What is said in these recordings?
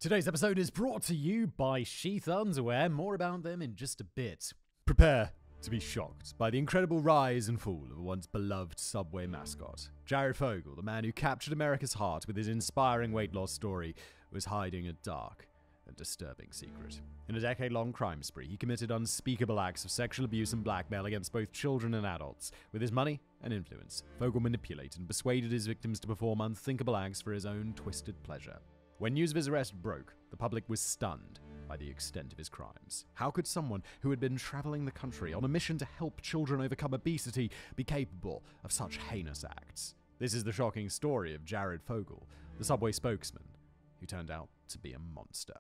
Today's episode is brought to you by Sheath Underwear. More about them in just a bit. Prepare to be shocked by the incredible rise and fall of a once beloved Subway mascot. Jared Fogle, the man who captured America's heart with his inspiring weight loss story, was hiding a dark and disturbing secret. In a decade-long crime spree, he committed unspeakable acts of sexual abuse and blackmail against both children and adults. With his money and influence, Fogle manipulated and persuaded his victims to perform unthinkable acts for his own twisted pleasure. When news of his arrest broke, the public was stunned by the extent of his crimes. How could someone who had been traveling the country on a mission to help children overcome obesity be capable of such heinous acts? This is the shocking story of Jared Fogle, the Subway spokesman, who turned out to be a monster.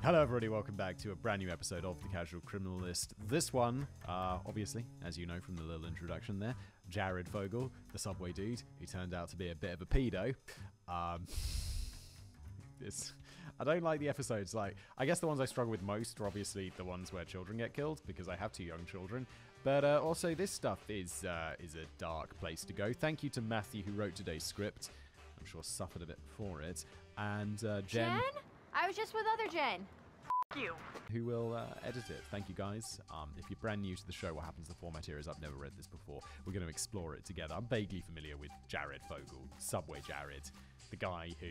Hello everybody, welcome back to a brand new episode of The Casual Criminalist. This one, obviously, as you know from the little introduction there, Jared Fogle, the Subway dude, who turned out to be a bit of a pedo. I don't like the episodes. I guess the ones I struggle with most are obviously the ones where children get killed, because I have two young children. But also this stuff is a dark place to go. Thank you to Matthew, who wrote today's script. I'm sure suffered a bit for it. And Jen? I was just with other Jen. You. Who will edit it. Thank you, guys. If you're brand new to the show, what happens, the format here is I've never read this before. We're going to explore it together. I'm vaguely familiar with Jared Fogle, Subway Jared, the guy who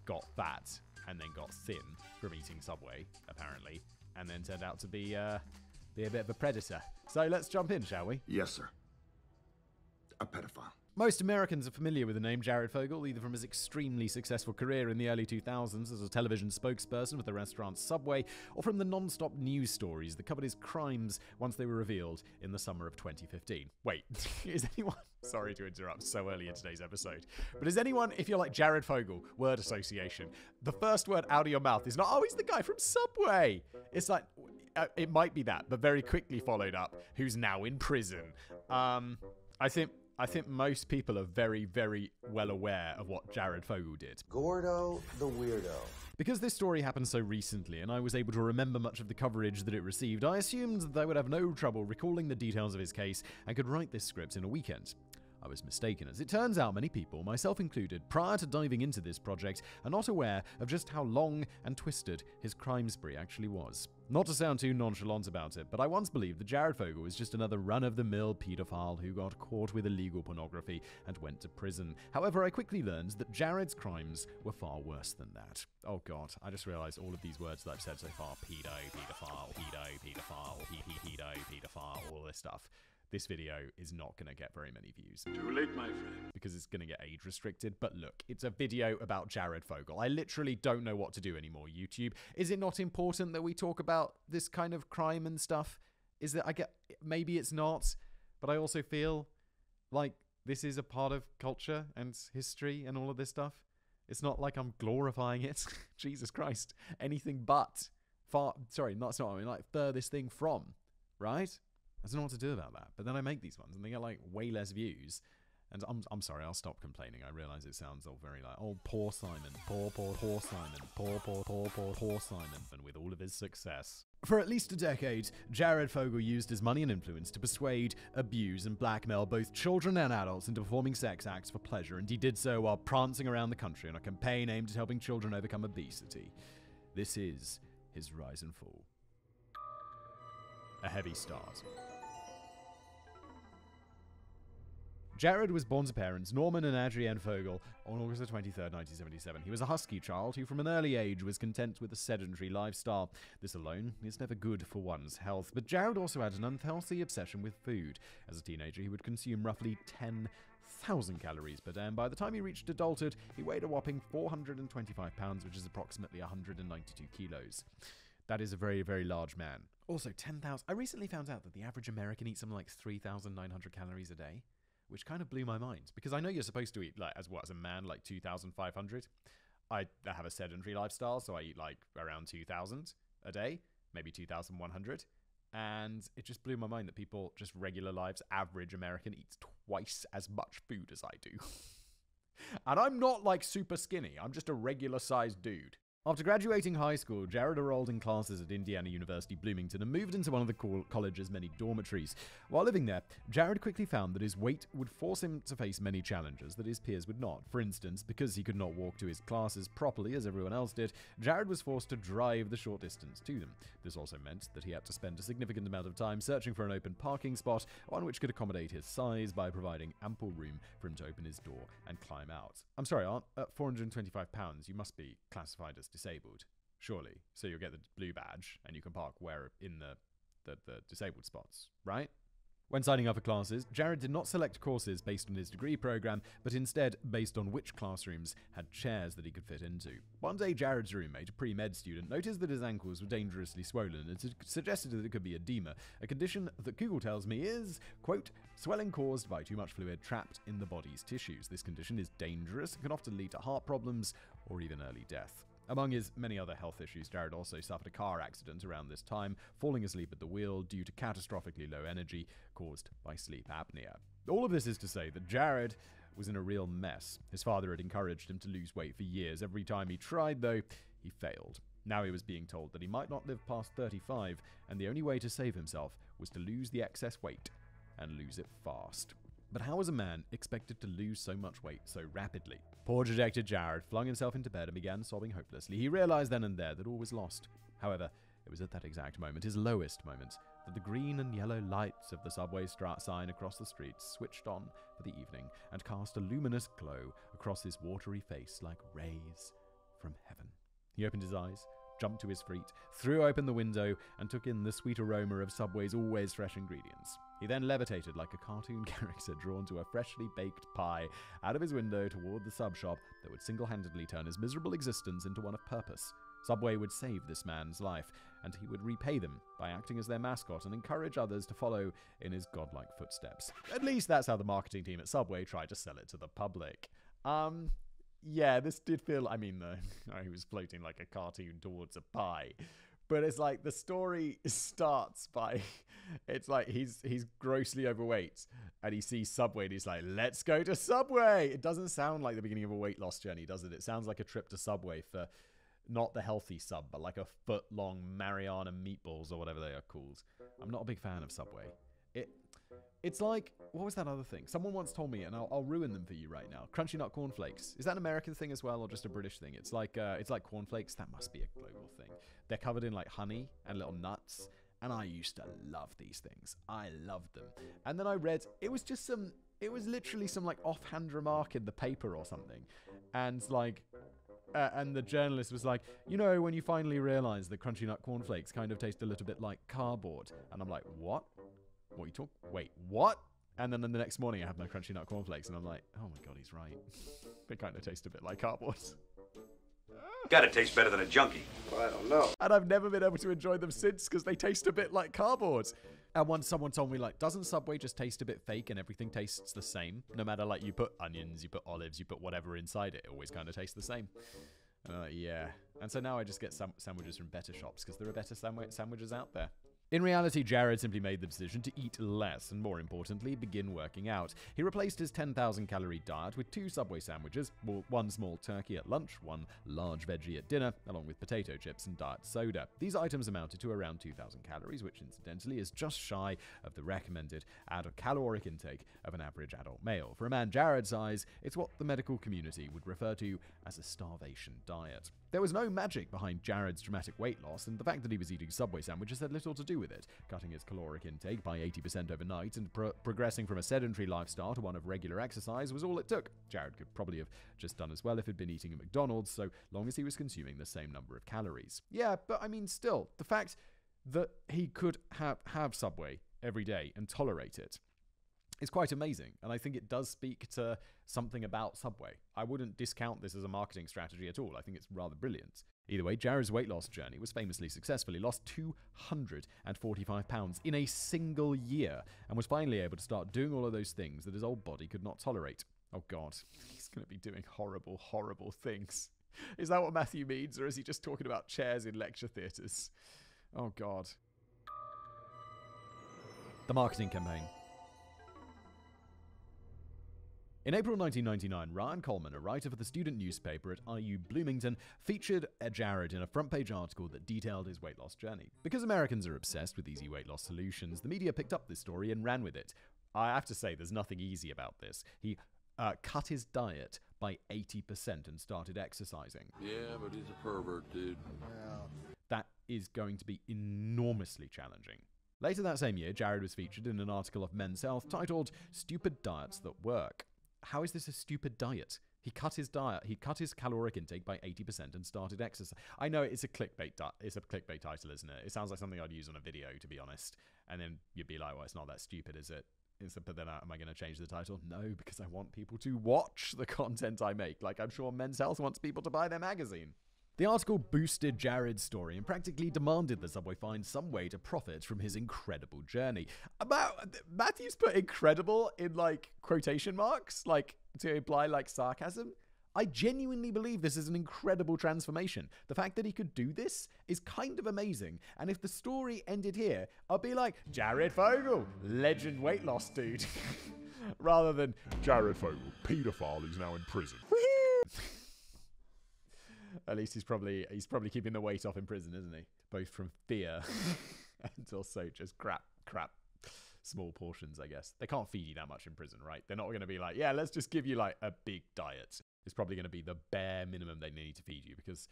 got fat and then got thin from eating Subway, apparently, and then turned out to be a bit of a predator. So let's jump in, shall we? Yes, sir. A pedophile. Most Americans are familiar with the name Jared Fogle, either from his extremely successful career in the early 2000s as a television spokesperson with the restaurant Subway, or from the non-stop news stories that covered his crimes once they were revealed in the summer of 2015. Wait, is anyone... Sorry to interrupt so early in today's episode, but is anyone, if you're like Jared Fogle, word association, the first word out of your mouth is not, oh, he's the guy from Subway. It's like, it might be that, but very quickly followed up, who's now in prison. I think most people are very, very well aware of what Jared Fogle did. Gordo the Weirdo. Because this story happened so recently and I was able to remember much of the coverage that it received, I assumed that I would have no trouble recalling the details of his case and could write this script in a weekend. I was mistaken. As it turns out, many people, myself included, prior to diving into this project, are not aware of just how long and twisted his crime spree actually was. Not to sound too nonchalant about it, but I once believed that Jared Fogle was just another run-of-the-mill pedophile who got caught with illegal pornography and went to prison. However, I quickly learned that Jared's crimes were far worse than that. Oh god, I just realized all of these words that I've said so far, pedophile, pedophile, all this stuff. This video is not going to get very many views. Too late, my friend. Because it's going to get age restricted. But look, it's a video about Jared Fogle. I literally don't know what to do anymore, YouTube. Is it not important that we talk about this kind of crime and stuff? Maybe it's not, but I also feel like this is a part of culture and history and all of this stuff. It's not like I'm glorifying it. Jesus Christ. Anything but furthest thing from, right? I don't know what to do about that. But then I make these ones and they get like way less views. And I'm sorry, I'll stop complaining. I realize it sounds all very like, oh, poor Simon, poor Simon, poor Simon, and with all of his success. For at least a decade, Jared Fogle used his money and influence to persuade, abuse, and blackmail both children and adults into performing sex acts for pleasure, and he did so while prancing around the country on a campaign aimed at helping children overcome obesity. This is his rise and fall. A heavy start. Jared was born to parents Norman and Adrienne Fogle on August 23rd, 1977. He was a husky child who from an early age was content with a sedentary lifestyle. This alone is never good for one's health, but Jared also had an unhealthy obsession with food. As a teenager, he would consume roughly 10,000 calories per day, and by the time he reached adulthood, he weighed a whopping 425 pounds, which is approximately 192 kilos. That is a very, very large man. Also, 10,000... I recently found out that the average American eats something like 3,900 calories a day. Which kind of blew my mind, because I know you're supposed to eat, as a man, like 2,500. I have a sedentary lifestyle, so I eat, around 2,000 a day, maybe 2,100. And it just blew my mind that people, just regular lives, average American, eats twice as much food as I do. And I'm not, super skinny. I'm just a regular-sized dude. After graduating high school, Jared enrolled in classes at Indiana University Bloomington and moved into one of the college's many dormitories. While living there, Jared quickly found that his weight would force him to face many challenges that his peers would not. For instance, because he could not walk to his classes properly as everyone else did, Jared was forced to drive the short distance to them. This also meant that he had to spend a significant amount of time searching for an open parking spot, one which could accommodate his size by providing ample room for him to open his door and climb out. I'm sorry, Aunt, at 425 pounds, you must be classified as disabled, surely. So you'll get the blue badge and you can park where in the disabled spots, right? When signing up for classes, Jared did not select courses based on his degree program, but instead based on which classrooms had chairs that he could fit into. One day, Jared's roommate, a pre-med student, noticed that his ankles were dangerously swollen and suggested that it could be edema, a condition that Google tells me is, quote, swelling caused by too much fluid trapped in the body's tissues. This condition is dangerous and can often lead to heart problems or even early death. Among his many other health issues, Jared also suffered a car accident around this time, falling asleep at the wheel due to catastrophically low energy caused by sleep apnea. All of this is to say that Jared was in a real mess. His father had encouraged him to lose weight for years. Every time he tried, though, he failed. Now he was being told that he might not live past 35, and the only way to save himself was to lose the excess weight, and lose it fast. But how was a man expected to lose so much weight so rapidly? Poor dejected Jared flung himself into bed and began sobbing hopelessly. He realized then and there that all was lost. However, it was at that exact moment, his lowest moment, that the green and yellow lights of the subway sign across the street switched on for the evening and cast a luminous glow across his watery face like rays from heaven. He opened his eyes, jumped to his feet, threw open the window, and took in the sweet aroma of Subway's always fresh ingredients. He then levitated like a cartoon character drawn to a freshly baked pie out of his window toward the sub shop that would single-handedly turn his miserable existence into one of purpose. Subway would save this man's life, and he would repay them by acting as their mascot and encourage others to follow in his godlike footsteps. At least that's how the marketing team at Subway tried to sell it to the public. Yeah, this did feel, he was floating like a cartoon towards a pie. But it's like the story starts by, it's like he's grossly overweight and he sees Subway and he's like, let's go to Subway. It doesn't sound like the beginning of a weight loss journey, does it? It sounds like a trip to Subway for not the healthy sub, but like a foot-long Mariana meatballs or whatever they are called. I'm not a big fan of Subway. It's like, what was that other thing? Someone once told me, and I'll ruin them for you right now. Crunchy nut cornflakes. Is that an American thing as well, or just a British thing? It's like cornflakes. That must be a global thing. They're covered in like honey and little nuts, and I used to love these things. I loved them. And then I read it was literally some like offhand remark in the paper or something, and like. And the journalist was like, when you finally realize that crunchy nut cornflakes kind of taste a little bit like cardboard. And I'm like, what? What are you talking? Wait, what? And then the next morning I have my crunchy nut cornflakes and I'm like, oh my God, he's right. They kind of taste a bit like cardboard. Gotta taste better than a junkie. Well, I don't know. And I've never been able to enjoy them since because they taste a bit like cardboard. And once someone told me, like, doesn't Subway just taste a bit fake and everything tastes the same? No matter, like, you put onions, you put olives, you put whatever inside it, it always kind of tastes the same. Yeah. And so now I just get sandwiches from better shops because there are better sandwiches out there. In reality, Jared simply made the decision to eat less and, more importantly, begin working out. He replaced his 10,000-calorie diet with 2 Subway sandwiches, 1 small turkey at lunch, 1 large veggie at dinner, along with potato chips and diet soda. These items amounted to around 2,000 calories, which incidentally is just shy of the recommended caloric intake of an average adult male. For a man Jared's size, it's what the medical community would refer to as a starvation diet. There was no magic behind Jared's dramatic weight loss, and the fact that he was eating Subway sandwiches had little to do with it. Cutting his caloric intake by 80% overnight and progressing from a sedentary lifestyle to one of regular exercise was all it took. Jared could probably have just done as well if he'd been eating at McDonald's, so long as he was consuming the same number of calories. Yeah, but still, the fact that he could have Subway every day and tolerate it is quite amazing, and I think it does speak to something about Subway. I wouldn't discount this as a marketing strategy at all. I think it's rather brilliant. Either way, Jared's weight loss journey was famously successful. He lost 245 pounds in a single year and was finally able to start doing all of those things that his old body could not tolerate. Oh God, he's going to be doing horrible, horrible things. Is that what Matthew means, or is he just talking about chairs in lecture theatres? Oh God. The marketing campaign. In April 1999, Ryan Coleman, a writer for the student newspaper at IU Bloomington, featured Jared in a front-page article that detailed his weight loss journey. Because Americans are obsessed with easy weight loss solutions, the media picked up this story and ran with it. I have to say, there's nothing easy about this. He cut his diet by 80% and started exercising. Yeah, but he's a pervert, dude. That is going to be enormously challenging. Later that same year, Jared was featured in an article of Men's Health titled "Stupid Diets That Work." How is this a stupid diet? He cut his caloric intake by 80% and started exercise. I know it's a clickbait title, isn't it? It sounds like something I'd use on a video, to be honest. And then you'd be like, well, it's not that stupid, is it? But then am I going to change the title? No, because I want people to watch the content I make. Like I'm sure Men's Health wants people to buy their magazine. The article boosted Jared's story and practically demanded the Subway find some way to profit from his incredible journey. Matthew's put incredible in like quotation marks, like to imply like sarcasm. I genuinely believe this is an incredible transformation. The fact that he could do this is kind of amazing. And if the story ended here, I'd be like, Jared Fogle, legend weight loss dude. Rather than Jared Fogle, paedophile who's now in prison. At least he's probably keeping the weight off in prison, isn't he? Both from fear and also just crap, small portions, I guess. They can't feed you that much in prison, right? They're not going to be like, yeah, let's just give you like a big diet. It's probably going to be the bare minimum they need to feed you because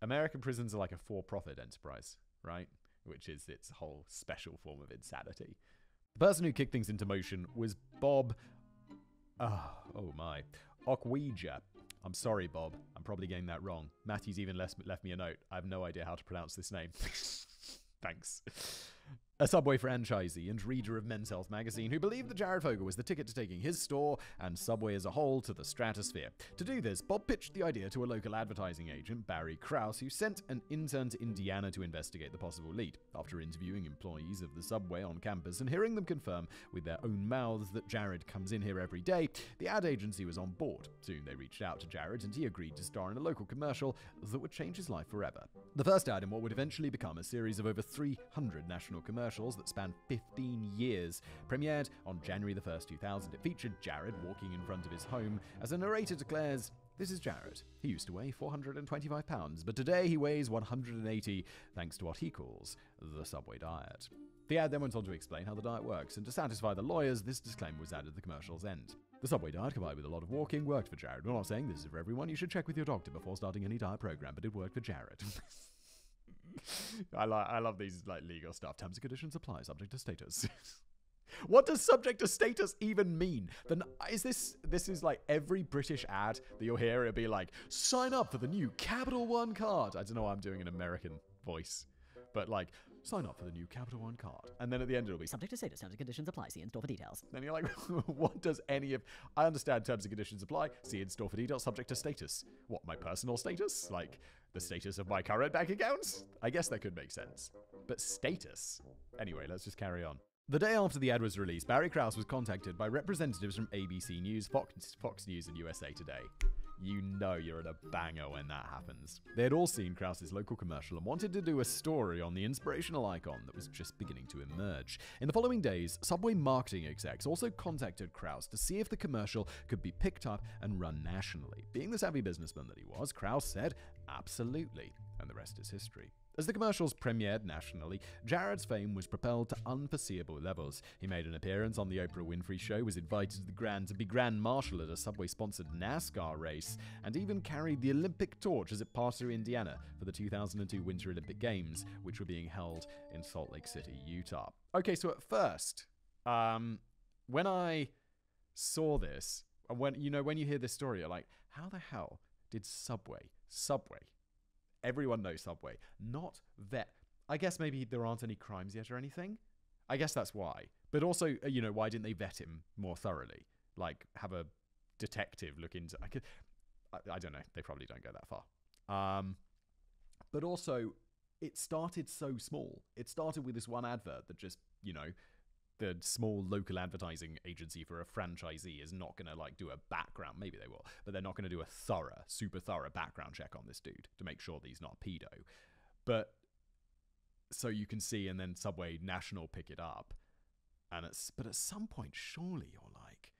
American prisons are like a for-profit enterprise, right? Which is its whole special form of insanity. The person who kicked things into motion was Bob, Okwija. I'm sorry, Bob. I'm probably getting that wrong. Matthew's even left me a note. I have no idea how to pronounce this name. Thanks. A Subway franchisee and reader of Men's Health magazine who believed that Jared Fogle was the ticket to taking his store and Subway as a whole to the stratosphere. To do this, Bob pitched the idea to a local advertising agent, Barry Krause, who sent an intern to Indiana to investigate the possible lead. After interviewing employees of the Subway on campus and hearing them confirm with their own mouths that Jared comes in here every day, the ad agency was on board. Soon they reached out to Jared and he agreed to star in a local commercial that would change his life forever. The first ad in what would eventually become a series of over 300 national commercials that spanned 15 years. Premiered on January the 1st, 2000, it featured Jared walking in front of his home as a narrator declares, "This is Jared. He used to weigh 425 pounds, but today he weighs 180 thanks to what he calls the Subway diet." The ad then went on to explain how the diet works, and to satisfy the lawyers, this disclaimer was added at the commercial's end. The Subway diet, combined with a lot of walking, worked for Jared. We're not saying this is for everyone. You should check with your doctor before starting any diet program, but it worked for Jared. I love these like legal stuff. Terms and conditions apply, subject to status. What does subject to status even mean? Then this is like every British ad that you'll hear. It'll be like, sign up for the new Capital One card. I don't know why I'm doing an American voice, but like, sign up for the new Capital One card. And then at the end it'll be Subject to status, terms and conditions apply, see in store for details. Then you're like, what does any of... I understand terms and conditions apply, see in store for details, subject to status. What, my personal status? Like, the status of my current bank accounts? I guess that could make sense. But status? Anyway, let's just carry on. The day after the ad was released, Barry Krause was contacted by representatives from ABC News, Fox News, and USA Today. You know you're in a banger when that happens. They had all seen Krause's local commercial and wanted to do a story on the inspirational icon that was just beginning to emerge. In the following days, Subway marketing execs also contacted Krause to see if the commercial could be picked up and run nationally. Being the savvy businessman that he was, Krause said, absolutely, and the rest is history. As the commercials premiered nationally, Jared's fame was propelled to unforeseeable levels. He made an appearance on the Oprah Winfrey Show, was invited to be Grand Marshal at a Subway-sponsored NASCAR race, and even carried the Olympic torch as it passed through Indiana for the 2002 Winter Olympic Games, which were being held in Salt Lake City, Utah. Okay, so at first, when I saw this, when you hear this story, you're like, how the hell did Subway, everyone knows Subway, not vet. I guess maybe there aren't any crimes yet or anything. I guess that's why. But also, why didn't they vet him more thoroughly? Like, have a detective look into... I don't know. They probably don't go that far. But also, it started so small. It started with this one advert that just, the small local advertising agency for a franchisee is not going to do a background. Maybe they will, but they're not going to do a super thorough background check on this dude to make sure that he's not a pedo. But so you can see, and then Subway National pick it up. But at some point, surely you're like,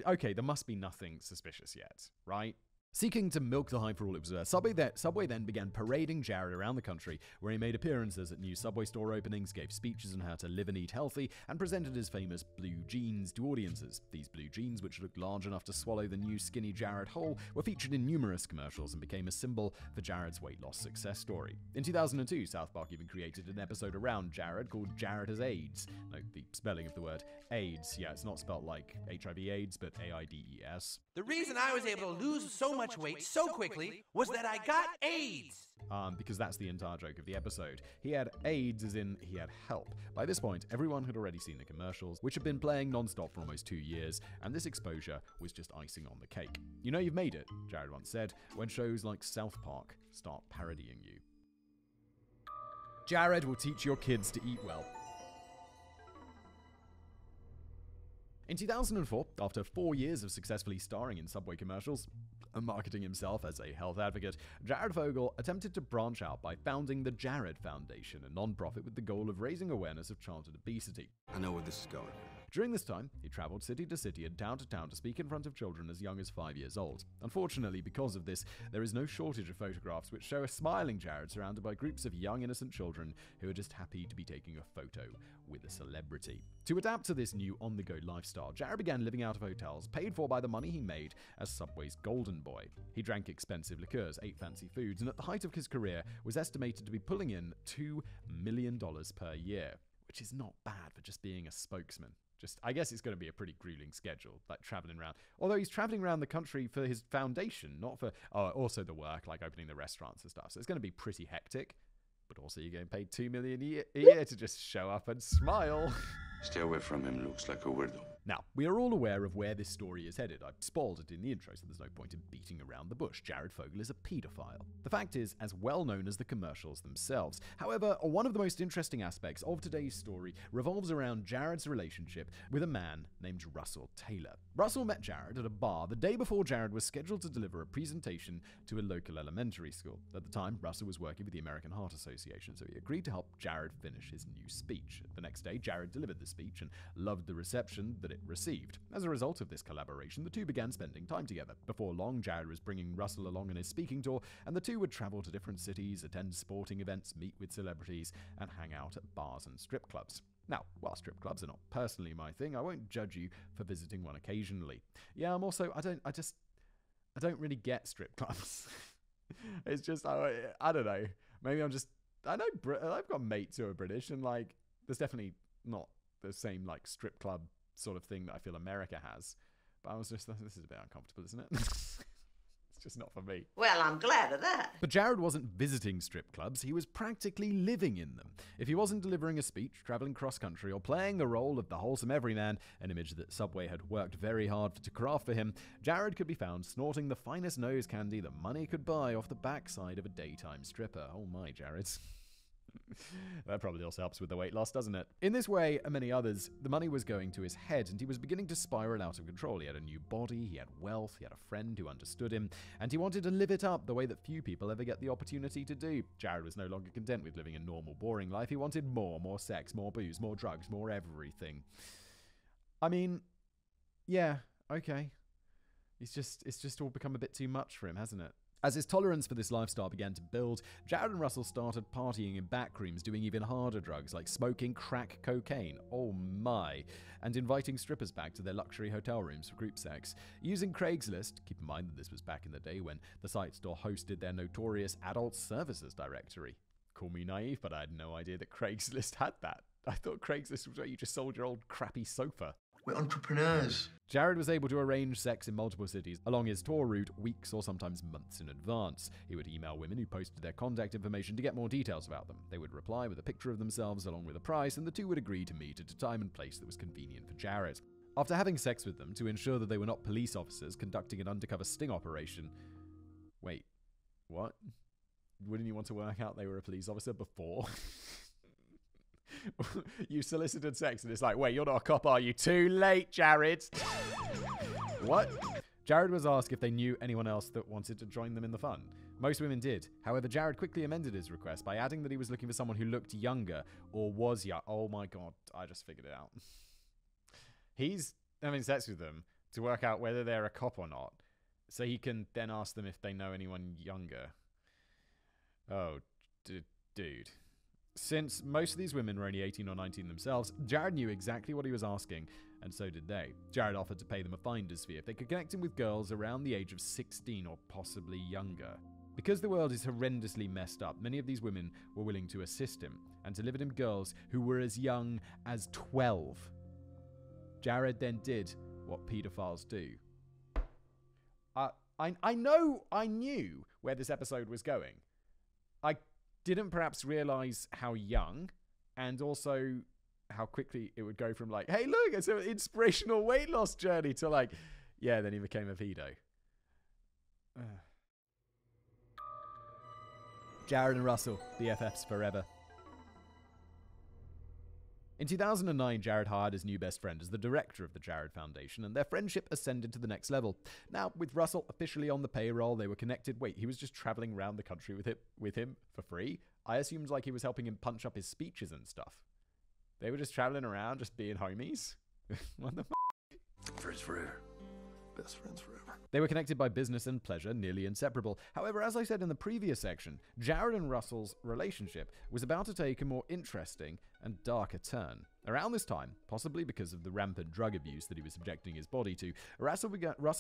Okay, there must be nothing suspicious yet, right? Seeking to milk the hype for all it was worth, Subway then began parading Jared around the country, where he made appearances at new Subway store openings, gave speeches on how to live and eat healthy, and presented his famous blue jeans to audiences. These blue jeans, which looked large enough to swallow the new skinny Jared whole, were featured in numerous commercials and became a symbol for Jared's weight loss success story. In 2002, South Park even created an episode around Jared called Jared Has AIDS. Note the spelling of the word AIDS. Yeah, it's not spelled like HIV/AIDS, but AIDS. The reason I was able to lose so much weight so quickly was that I got AIDS. Because that's the entire joke of the episode. He had AIDS as in he had help. By this point, everyone had already seen the commercials, which had been playing non-stop for almost 2 years, and this exposure was just icing on the cake. You know you've made it, Jared once said, when shows like South Park start parodying you. Jared will teach your kids to eat well. In 2004, after 4 years of successfully starring in Subway commercials and marketing himself as a health advocate, Jared Fogle attempted to branch out by founding the Jared Foundation, a non-profit with the goal of raising awareness of childhood obesity. I know where this is going. During this time, he traveled city to city and town to town to speak in front of children as young as 5 years old. Unfortunately, because of this, there is no shortage of photographs which show a smiling Jared surrounded by groups of young innocent children who are just happy to be taking a photo with a celebrity. To adapt to this new on-the-go lifestyle, Jared began living out of hotels, paid for by the money he made as Subway's golden boy. He drank expensive liqueurs, ate fancy foods, and at the height of his career was estimated to be pulling in $2 million per year, which is not bad for just being a spokesman. I guess it's going to be a pretty grueling schedule, like traveling around. Although he's traveling around the country for his foundation, not for, also the work, like opening the restaurants and stuff. So it's going to be pretty hectic. But also you're getting paid $2 million a year to just show up and smile. Stay away from him, looks like a weirdo. Now, we are all aware of where this story is headed. I spoiled it in the intro, so there's no point in beating around the bush. Jared Fogle is a pedophile. The fact is, as well known as the commercials themselves. However, one of the most interesting aspects of today's story revolves around Jared's relationship with a man named Russell Taylor. Russell met Jared at a bar the day before Jared was scheduled to deliver a presentation to a local elementary school. At the time, Russell was working with the American Heart Association, so he agreed to help Jared finish his new speech. The next day, Jared delivered the speech and loved the reception that it received. As a result of this collaboration, the two began spending time together. Before long, Jared was bringing Russell along on his speaking tour, and the two would travel to different cities, attend sporting events, meet with celebrities, and hang out at bars and strip clubs. Now, while strip clubs are not personally my thing, I won't judge you for visiting one occasionally. Yeah, I'm also, I don't really get strip clubs. It's just, I don't know. Maybe I'm just, I've got mates who are British, and like, there's definitely not the same like strip club sort of thing that I feel America has. But I was just, this is a bit uncomfortable, isn't it? It's just not for me. Well, I'm glad of that. But Jared wasn't visiting strip clubs, he was practically living in them. If he wasn't delivering a speech, traveling cross-country, or playing the role of the wholesome everyman, an image that Subway had worked very hard to craft for him, Jared could be found snorting the finest nose candy that money could buy off the backside of a daytime stripper. Oh my, Jared. That probably also helps with the weight loss, doesn't it? In this way, and many others, the money was going to his head, and he was beginning to spiral out of control. He had a new body, he had wealth, he had a friend who understood him, and he wanted to live it up the way that few people ever get the opportunity to do. Jared was no longer content with living a normal, boring life. He wanted more sex, more booze, more drugs, more everything. I mean, yeah, okay. It's just all become a bit too much for him, hasn't it? As his tolerance for this lifestyle began to build, Jared and Russell started partying in backrooms, doing even harder drugs like smoking crack cocaine, oh my, and inviting strippers back to their luxury hotel rooms for group sex. Using Craigslist, keep in mind that this was back in the day when the site still hosted their notorious adult services directory. Call me naive, but I had no idea that Craigslist had that. I thought Craigslist was where you just sold your old crappy sofa. We're entrepreneurs. Jared was able to arrange sex in multiple cities along his tour route weeks or sometimes months in advance. He would email women who posted their contact information to get more details about them. They would reply with a picture of themselves along with a price, and the two would agree to meet at a time and place that was convenient for Jared. After having sex with them to ensure that they were not police officers conducting an undercover sting operation... Wait, what? Wouldn't you want to work out they were a police officer before? You solicited sex and it's like, wait, you're not a cop, are you? Too late, Jared. What? Jared was asked if they knew anyone else that wanted to join them in the fun. Most women did. However, Jared quickly amended his request by adding that he was looking for someone who looked younger or was young. Oh my god, I just figured it out. He's having sex with them, to work out whether they're a cop or not, so he can then ask them if they know anyone younger. Oh, dude. Since most of these women were only 18 or 19 themselves, Jared knew exactly what he was asking, and so did they. Jared offered to pay them a finder's fee if they could connect him with girls around the age of 16 or possibly younger. Because the world is horrendously messed up, many of these women were willing to assist him, and delivered him girls who were as young as 12. Jared then did what pedophiles do. I knew where this episode was going. I didn't perhaps realize how young, and also how quickly it would go from like, hey look, it's an inspirational weight loss journey, to like, yeah, then he became a pedo. Jared and Russell, BFFs forever. In 2009, Jared hired his new best friend as the director of the Jared Foundation, and their friendship ascended to the next level. Now, with Russell officially on the payroll, they were connected. Wait, he was just traveling around the country with him for free? I assumed like he was helping him punch up his speeches and stuff. They were just traveling around, just being homies? What the f***? Friends forever. Best friends forever. They were connected by business and pleasure, nearly inseparable. However, as I said in the previous section, Jared and Russell's relationship was about to take a more interesting and darker turn. Around this time, possibly because of the rampant drug abuse that he was subjecting his body to, Russell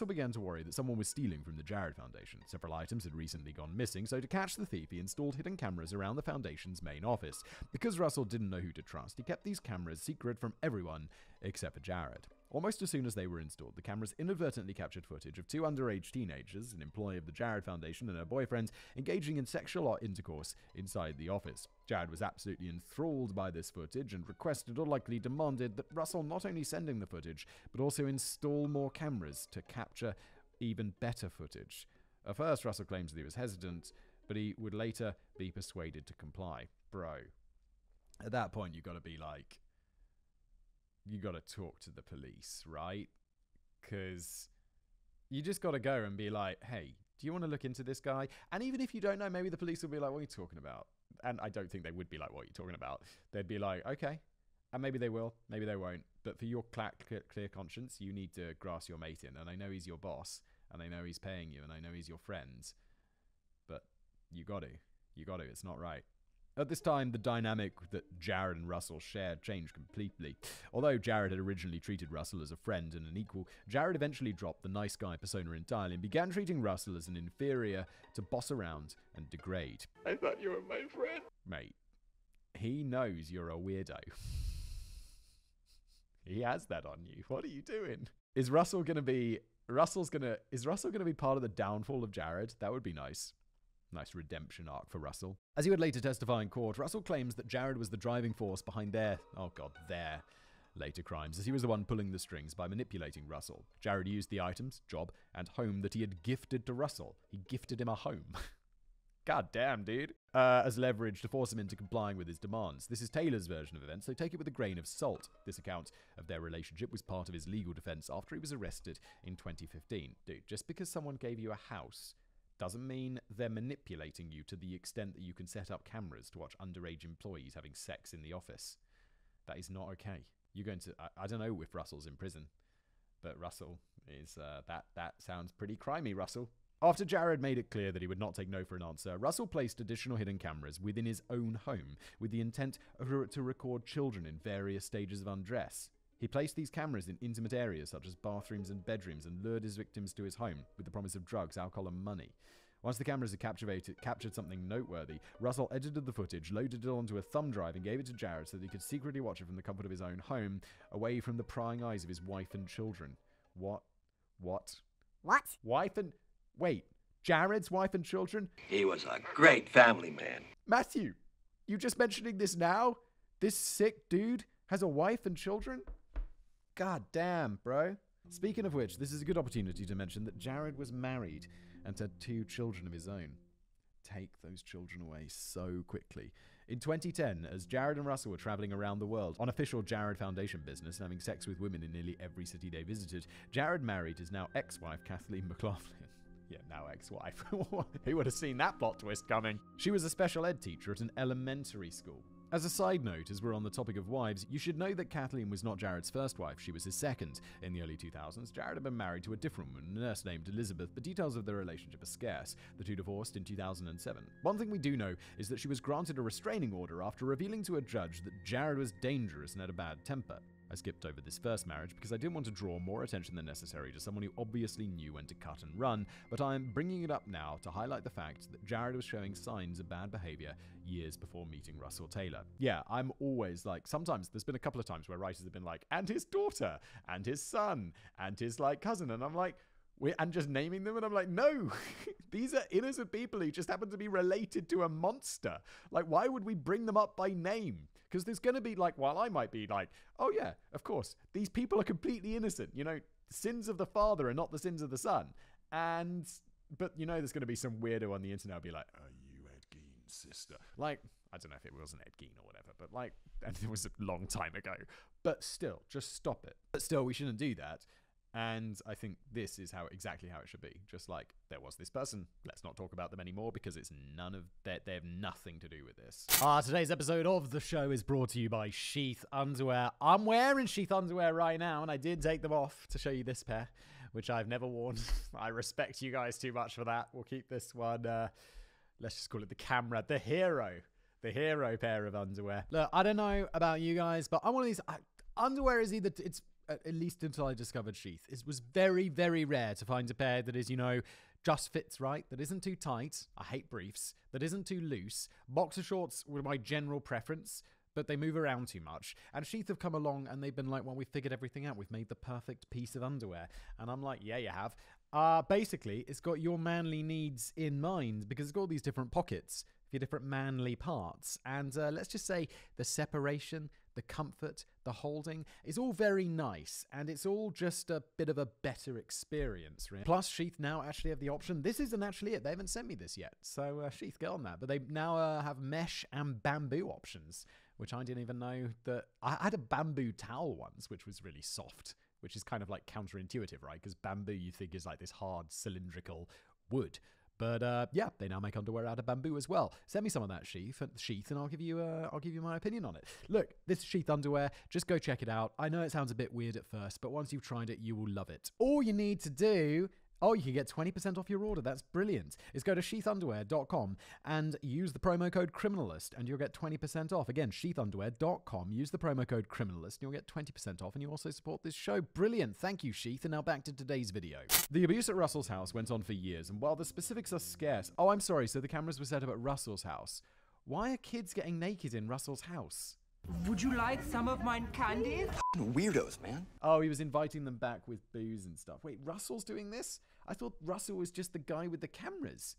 began to worry that someone was stealing from the Jared Foundation. Several items had recently gone missing, so to catch the thief, he installed hidden cameras around the Foundation's main office. Because Russell didn't know who to trust, he kept these cameras secret from everyone except for Jared. Almost as soon as they were installed, the cameras inadvertently captured footage of two underage teenagers, an employee of the Jared Foundation and her boyfriend, engaging in sexual intercourse inside the office. Jared was absolutely enthralled by this footage and requested, or likely demanded, that Russell not only send him the footage, but also install more cameras to capture even better footage. At first, Russell claims that he was hesitant, but he would later be persuaded to comply. Bro, at that point, you gotta be like, you got to talk to the police, right? Because you just got to go and be like, hey, do you want to look into this guy? And even if you don't know, maybe the police will be like, what are you talking about? And I don't think they would be like, what are you talking about? They'd be like, okay. And maybe they will, maybe they won't. But for your clear conscience, you need to grass your mate in. And I know he's your boss, and I know he's paying you, and I know he's your friend. But you got to. You got to. It's not right. At this time, the dynamic that Jared and Russell shared changed completely. Although Jared had originally treated Russell as a friend and an equal, Jared eventually dropped the nice guy persona entirely and began treating Russell as an inferior to boss around and degrade. I thought you were my friend. Mate, he knows you're a weirdo. He has that on you. What are you doing? Is Russell gonna be part of the downfall of Jared? That would be nice. Nice redemption arc for Russell. As he would later testify in court, Russell claims that Jared was the driving force behind their later crimes, as he was the one pulling the strings by manipulating Russell. Jared used the items, job, and home that he had gifted to Russell. He gifted him a home. God damn, dude. As leverage to force him into complying with his demands. This is Taylor's version of events, so take it with a grain of salt. This account of their relationship was part of his legal defense after he was arrested in 2015. Dude, just because someone gave you a house doesn't mean they're manipulating you to the extent that you can set up cameras to watch underage employees having sex in the office. That is not okay. You're going to, I don't know if Russell's in prison, but Russell is, that sounds pretty crimey, Russell. After Jared made it clear that he would not take no for an answer, Russell placed additional hidden cameras within his own home with the intent to record children in various stages of undress. He placed these cameras in intimate areas such as bathrooms and bedrooms and lured his victims to his home with the promise of drugs, alcohol, and money. Once the cameras had captured something noteworthy, Russell edited the footage, loaded it onto a thumb drive, and gave it to Jared so that he could secretly watch it from the comfort of his own home, away from the prying eyes of his wife and children. What? Wait, Jared's wife and children? He was a great family man. Matthew, you just mentioning this now? This sick dude has a wife and children? God damn, bro. Speaking of which, this is a good opportunity to mention that Jared was married and had 2 children of his own. Take those children away so quickly. In 2010, as Jared and Russell were traveling around the world on official Jared Foundation business and having sex with women in nearly every city they visited, Jared married his now ex-wife, Kathleen McLaughlin. Yeah, now ex-wife. Who would have seen that plot twist coming? She was a special ed teacher at an elementary school. As a side note, as we're on the topic of wives, you should know that Kathleen was not Jared's first wife, she was his second. In the early 2000s, Jared had been married to a different woman, a nurse named Elizabeth, but details of their relationship are scarce. The two divorced in 2007. One thing we do know is that she was granted a restraining order after revealing to a judge that Jared was dangerous and had a bad temper. I skipped over this first marriage because I didn't want to draw more attention than necessary to someone who obviously knew when to cut and run, but I am bringing it up now to highlight the fact that Jared was showing signs of bad behavior years before meeting Russell Taylor. Yeah, I'm always like, sometimes there's been a couple of times where writers have been like, and his daughter, and his son, and his cousin, and I'm like, and just naming them, and I'm like, no, these are innocent people who just happen to be related to a monster. Like, why would we bring them up by name? Because there's going to be while I might be like, oh yeah, of course, these people are completely innocent. Sins of the father are not the sins of the son. But there's going to be some weirdo on the internet who'll be like, are you Ed Gein's sister? I don't know if it wasn't Ed Gein or whatever, but and it was a long time ago. But still, just stop it. But still, we shouldn't do that. And I think this is exactly how it should be. Just like, there was this person, let's not talk about them anymore because it's they have nothing to do with this. Today's episode of the show is brought to you by Sheath Underwear. I'm wearing Sheath Underwear right now, and I did take them off to show you this pair, which I've never worn. I respect you guys too much for that. We'll keep this one, let's just call it the camera, the hero pair of underwear. Look, I don't know about you guys, but I'm one of these, underwear is either, it's, at least until I discovered Sheath, it was very, very rare to find a pair that is, just fits right, that isn't too tight. I hate briefs. That isn't too loose. Boxer shorts were my general preference, but they move around too much. And Sheath have come along and they've been like, well, we figured everything out. We've made the perfect piece of underwear. And I'm like, yeah, you have. Basically, it's got your manly needs in mind because it's got all these different pockets for your different manly parts. And let's just say the separation, the comfort, the holding is all very nice, and it's all just a bit of a better experience, really. Plus, Sheath now actually have the option. This isn't actually it. They haven't sent me this yet, so Sheath, get on that. But they now have mesh and bamboo options, which I didn't even know that. I had a bamboo towel once, which was really soft, which is kind of counterintuitive, right? Because bamboo you think is this hard cylindrical wood. But yeah, they now make underwear out of bamboo as well. Send me some of that Sheath, and I'll give you my opinion on it. Look, this Sheath underwear, just go check it out. I know it sounds a bit weird at first, but once you've tried it, you will love it. All you need to do, you can get 20% off your order. That's brilliant. Is go to sheathunderwear.com and use the promo code Criminalist, and you'll get 20% off. Again, sheathunderwear.com. Use the promo code Criminalist, and you'll get 20% off, and you also support this show. Brilliant. Thank you, Sheath. And now back to today's video. The abuse at Russell's house went on for years, and while the specifics are scarce... Oh, I'm sorry. So the cameras were set up at Russell's house. Why are kids getting naked in Russell's house? Would you like some of my candies? Weirdos, man. Oh, he was inviting them back with booze and stuff. Wait, Russell's doing this? I thought Russell was just the guy with the cameras.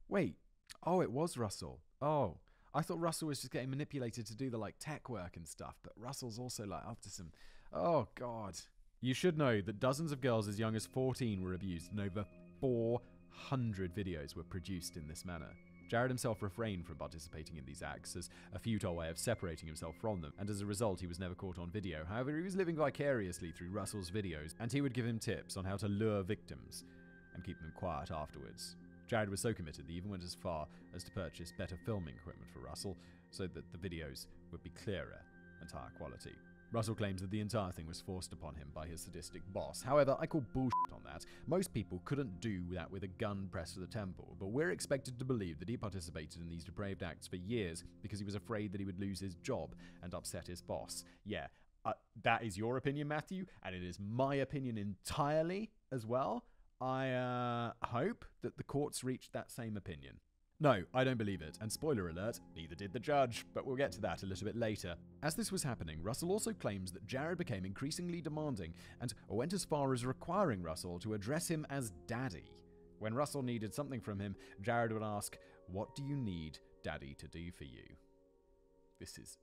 Wait. Oh, it was Russell. Oh, I thought Russell was just getting manipulated to do the tech work and stuff, but Russell's also up to some... Oh, God. You should know that dozens of girls as young as 14 were abused, and over 400 videos were produced in this manner. Jared himself refrained from participating in these acts as a futile way of separating himself from them, and as a result he was never caught on video. However, he was living vicariously through Russell's videos, and he would give him tips on how to lure victims and keep them quiet afterwards. Jared was so committed that he even went as far as to purchase better filming equipment for Russell so that the videos would be clearer and higher quality. Russell claims that the entire thing was forced upon him by his sadistic boss. However, I call bullshit on that. Most people couldn't do that with a gun pressed to the temple, but we're expected to believe that he participated in these depraved acts for years because he was afraid that he would lose his job and upset his boss. Yeah, that is your opinion, Matthew, and it is my opinion entirely as well. I hope that the courts reached that same opinion. No, I don't believe it, and spoiler alert, neither did the judge, but we'll get to that a little bit later. As this was happening, Russell also claims that Jared became increasingly demanding and went as far as requiring Russell to address him as daddy. When Russell needed something from him, Jared would ask, "What do you need daddy to do for you?" This is...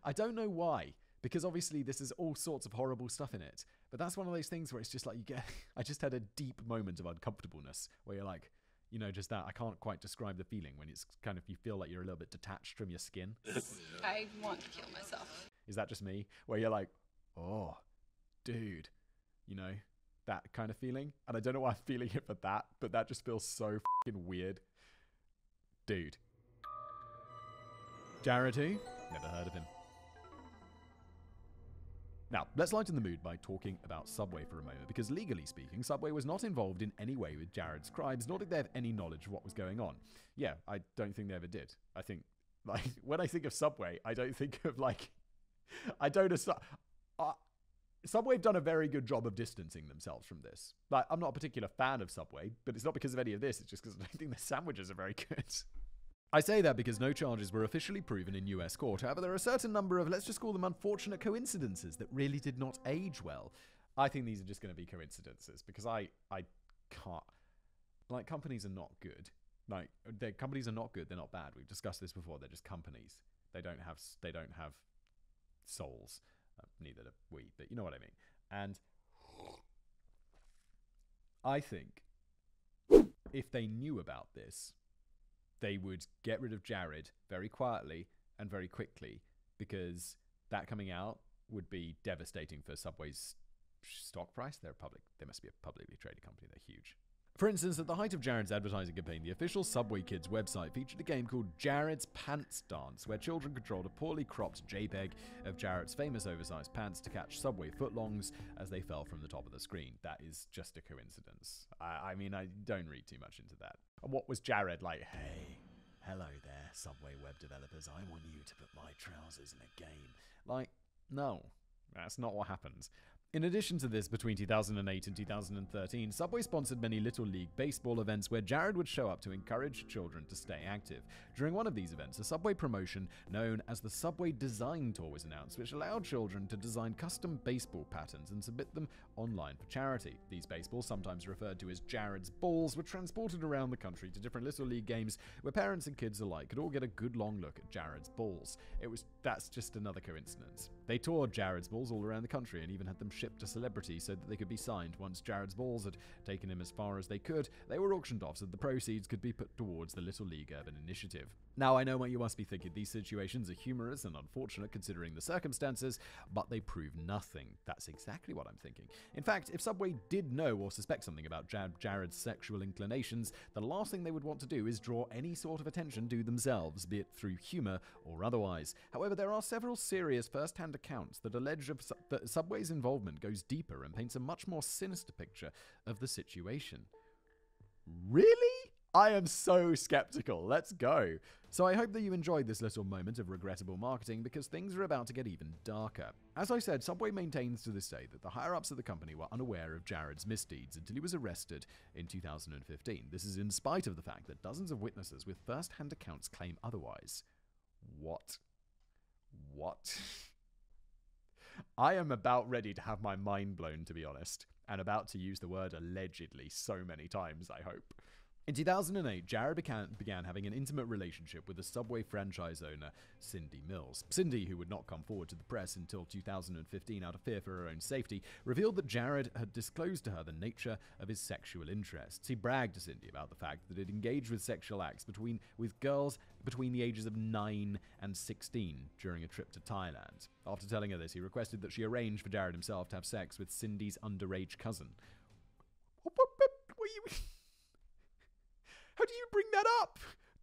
I don't know why, because obviously this is all sorts of horrible stuff in it. But that's one of those things where it's just I just had a deep moment of uncomfortableness where you're like, just that. I can't quite describe the feeling when it's kind of, you feel like you're a little bit detached from your skin. I want to kill myself. Is that just me? Where you're like, oh, dude, that kind of feeling? And I don't know why I'm feeling it for that, but that just feels so fucking weird. Dude. Jared who? Never heard of him. Now, let's lighten the mood by talking about Subway for a moment, because legally speaking, Subway was not involved in any way with Jared's crimes, nor did they have any knowledge of what was going on. Yeah, I don't think they ever did. I think, like, when I think of Subway, I don't think of, like, Subway have done a very good job of distancing themselves from this. Like, I'm not a particular fan of Subway, but it's not because of any of this, it's just because I don't think their sandwiches are very good. I say that because no charges were officially proven in US court. However, there are a certain number of, let's just call them unfortunate coincidences that really did not age well. I think these are just going to be coincidences because I can't. Like, companies are not good. Like, companies are not good. They're not bad. We've discussed this before. They're just companies. They don't have souls. Neither do we, but you know what I mean. And I think if they knew about this, they would get rid of Jared very quietly and very quickly, because that coming out would be devastating for Subway's stock price. They must be a publicly traded company. They're huge. For instance, at the height of Jared's advertising campaign, the official Subway Kids website featured a game called Jared's Pants Dance, where children controlled a poorly cropped JPEG of Jared's famous oversized pants to catch Subway footlongs as they fell from the top of the screen. That is just a coincidence. I mean, I don't read too much into that. And what was Jared like? Hey, hello there, Subway web developers. I want you to put my trousers in a game. Like, no, that's not what happens. In addition to this, between 2008 and 2013, Subway sponsored many Little League baseball events where Jared would show up to encourage children to stay active. During one of these events, a Subway promotion known as the Subway Design Tour was announced, which allowed children to design custom baseball patterns and submit them online for charity. These baseballs, sometimes referred to as Jared's Balls, were transported around the country to different Little League games where parents and kids alike could all get a good long look at Jared's balls. That's just another coincidence. They toured Jared's Balls all around the country and even had them shipped to celebrities so that they could be signed. Once Jared's Balls had taken him as far as they could, they were auctioned off so that the proceeds could be put towards the Little League Urban Initiative. Now, I know what you must be thinking. These situations are humorous and unfortunate considering the circumstances, but they prove nothing. That's exactly what I'm thinking. In fact, if Subway did know or suspect something about Jared's sexual inclinations, the last thing they would want to do is draw any sort of attention to themselves, be it through humor or otherwise. However, there are several serious first-hand accounts that allege that Subway's involvement goes deeper and paints a much more sinister picture of the situation. Really? I am so skeptical. Let's go. So I hope that you enjoyed this little moment of regrettable marketing, because things are about to get even darker. As I said, Subway maintains to this day that the higher-ups of the company were unaware of Jared's misdeeds until he was arrested in 2015. This is in spite of the fact that dozens of witnesses with first-hand accounts claim otherwise. What? I am about ready to have my mind blown, to be honest, and about to use the word allegedly so many times, I hope. In 2008, Jared began having an intimate relationship with the Subway franchise owner, Cindy Mills. Cindy, who would not come forward to the press until 2015 out of fear for her own safety, revealed that Jared had disclosed to her the nature of his sexual interests. He bragged to Cindy about the fact that he'd engaged with sexual acts with girls between the ages of 9 and 16 during a trip to Thailand. After telling her this, he requested that she arrange for Jared himself to have sex with Cindy's underage cousin. What you... How do you bring that up?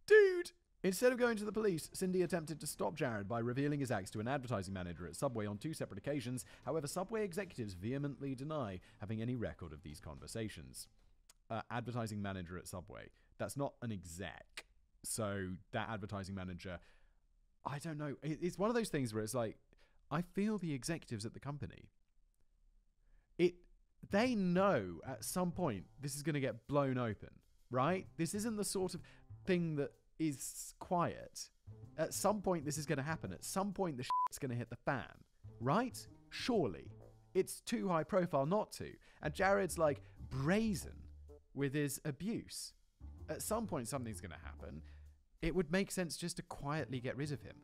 Dude! Instead of going to the police, Cindy attempted to stop Jared by revealing his acts to an advertising manager at Subway on 2 separate occasions. However, Subway executives vehemently deny having any record of these conversations. Advertising manager at Subway. That's not an exec. So that advertising manager, I don't know. It's one of those things where it's like, I feel the executives at the company. They know at some point this is going to get blown open. Right? This isn't the sort of thing that is quiet. At some point, this is going to happen. At some point, the shit's going to hit the fan. Right? Surely. It's too high profile not to. And Jared's like brazen with his abuse. At some point, something's going to happen. It would make sense just to quietly get rid of him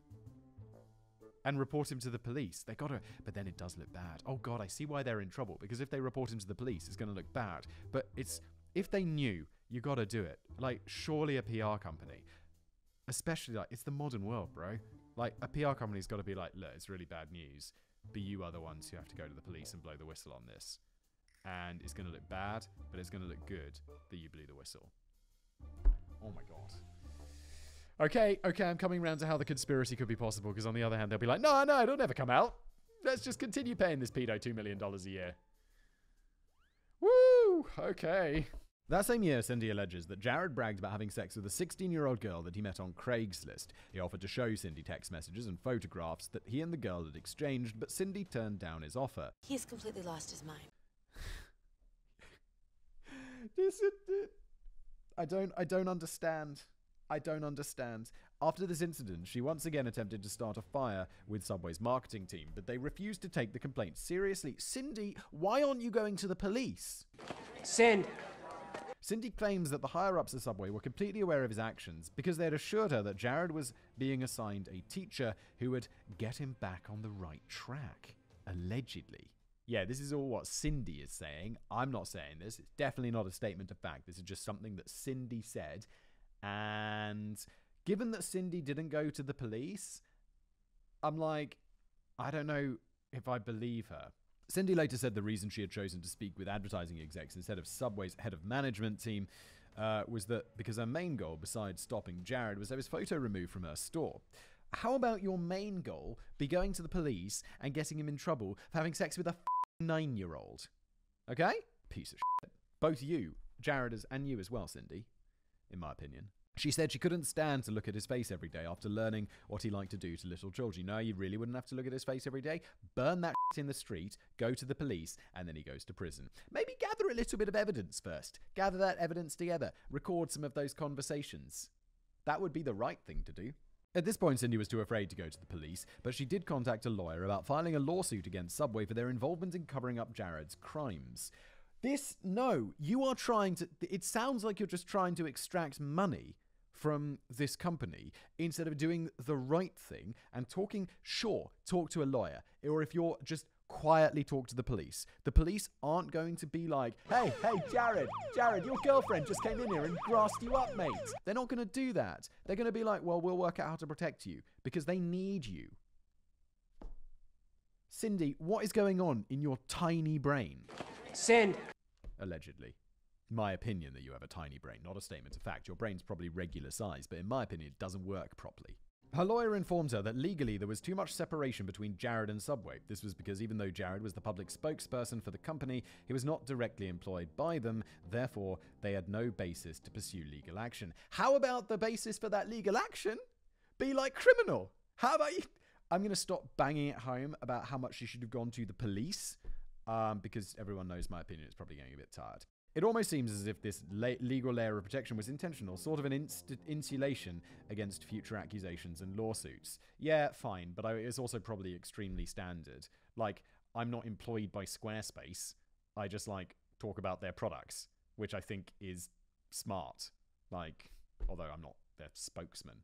and report him to the police. They gotta, but then it does look bad. Oh God, I see why they're in trouble. Because if they report him to the police, it's going to look bad. But if they knew, you gotta do it. Like, surely a PR company, especially, like, it's the modern world, bro. Like, a PR company's gotta be like, look, it's really bad news, but you are the ones who have to go to the police and blow the whistle on this. And it's gonna look bad, but it's gonna look good that you blew the whistle. Oh my God. Okay, I'm coming around to how the conspiracy could be possible, because on the other hand, they'll be like, no, it'll never come out. Let's just continue paying this pedo $2 million a year. Woo! Okay. That same year, Cindy alleges that Jared bragged about having sex with a 16-year-old girl that he met on Craigslist. He offered to show Cindy text messages and photographs that he and the girl had exchanged, but Cindy turned down his offer. He's completely lost his mind. I don't understand. I don't understand. After this incident, she once again attempted to start a fire with Subway's marketing team, but they refused to take the complaint seriously. Cindy, why aren't you going to the police? Send. Cindy claims that the higher-ups at Subway were completely aware of his actions because they had assured her that Jared was being assigned a teacher who would get him back on the right track. Allegedly. Yeah, this is all what Cindy is saying. I'm not saying this. It's definitely not a statement of fact. This is just something that Cindy said. And given that Cindy didn't go to the police, I'm like, I don't know if I believe her. Cindy later said the reason she had chosen to speak with advertising execs instead of Subway's head of management team was that because her main goal, besides stopping Jared, was to have his photo removed from her store. How about your main goal be going to the police and getting him in trouble for having sex with a 9-year-old? Okay? Piece of shit. Both you, Jared, and you as well, Cindy, in my opinion. She said she couldn't stand to look at his face every day after learning what he liked to do to little children. No, you really wouldn't have to look at his face every day. Burn that shit in the street, go to the police, and then he goes to prison. Maybe gather a little bit of evidence first. Gather that evidence together. Record some of those conversations. That would be the right thing to do. At this point, Cindy was too afraid to go to the police, but she did contact a lawyer about filing a lawsuit against Subway for their involvement in covering up Jared's crimes. You are trying to, it sounds like you're just trying to extract money from this company instead of doing the right thing and talk to a lawyer, or if you're just quietly talk to the police. The police aren't going to be like, hey, Jared, your girlfriend just came in here and grassed you up, mate. They're not going to do that. They're going to be like, well, we'll work out how to protect you because they need you. Cindy, what is going on in your tiny brain? Send. Allegedly. My opinion that you have a tiny brain, not a statement of fact. Your brain's probably regular size, but in my opinion, it doesn't work properly. Her lawyer informed her that legally there was too much separation between Jared and Subway. This was because even though Jared was the public spokesperson for the company, he was not directly employed by them. Therefore, they had no basis to pursue legal action. How about the basis for that legal action be like criminal? How about you? I'm going to stop banging it home about how much she should have gone to the police because everyone knows my opinion is probably getting a bit tired. It almost seems as if this legal layer of protection was intentional, sort of an insulation against future accusations and lawsuits. Yeah, fine, but it's also probably extremely standard. Like, I'm not employed by Squarespace. I just, talk about their products, which I think is smart. Although I'm not their spokesman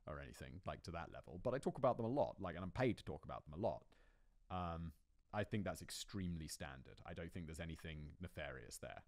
or anything, to that level. But I talk about them a lot, and I'm paid to talk about them a lot. I think that's extremely standard. I don't think there's anything nefarious there.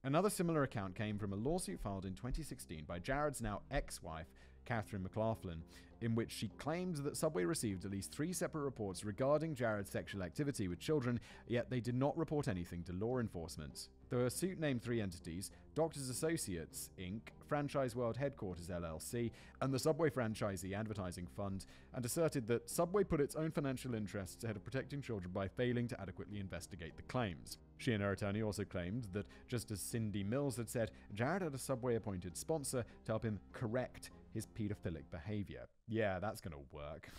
Another similar account came from a lawsuit filed in 2016 by Jared's now ex-wife, Catherine McLaughlin, in which she claimed that Subway received at least 3 separate reports regarding Jared's sexual activity with children, yet they did not report anything to law enforcement. The suit named 3 entities: Doctors Associates, Inc., Franchise World Headquarters, LLC, and the Subway Franchisee Advertising Fund, and asserted that Subway put its own financial interests ahead of protecting children by failing to adequately investigate the claims. She and her attorney also claimed that, just as Cindy Mills had said, Jared had a Subway-appointed sponsor to help him correct his pedophilic behavior. Yeah, that's going to work.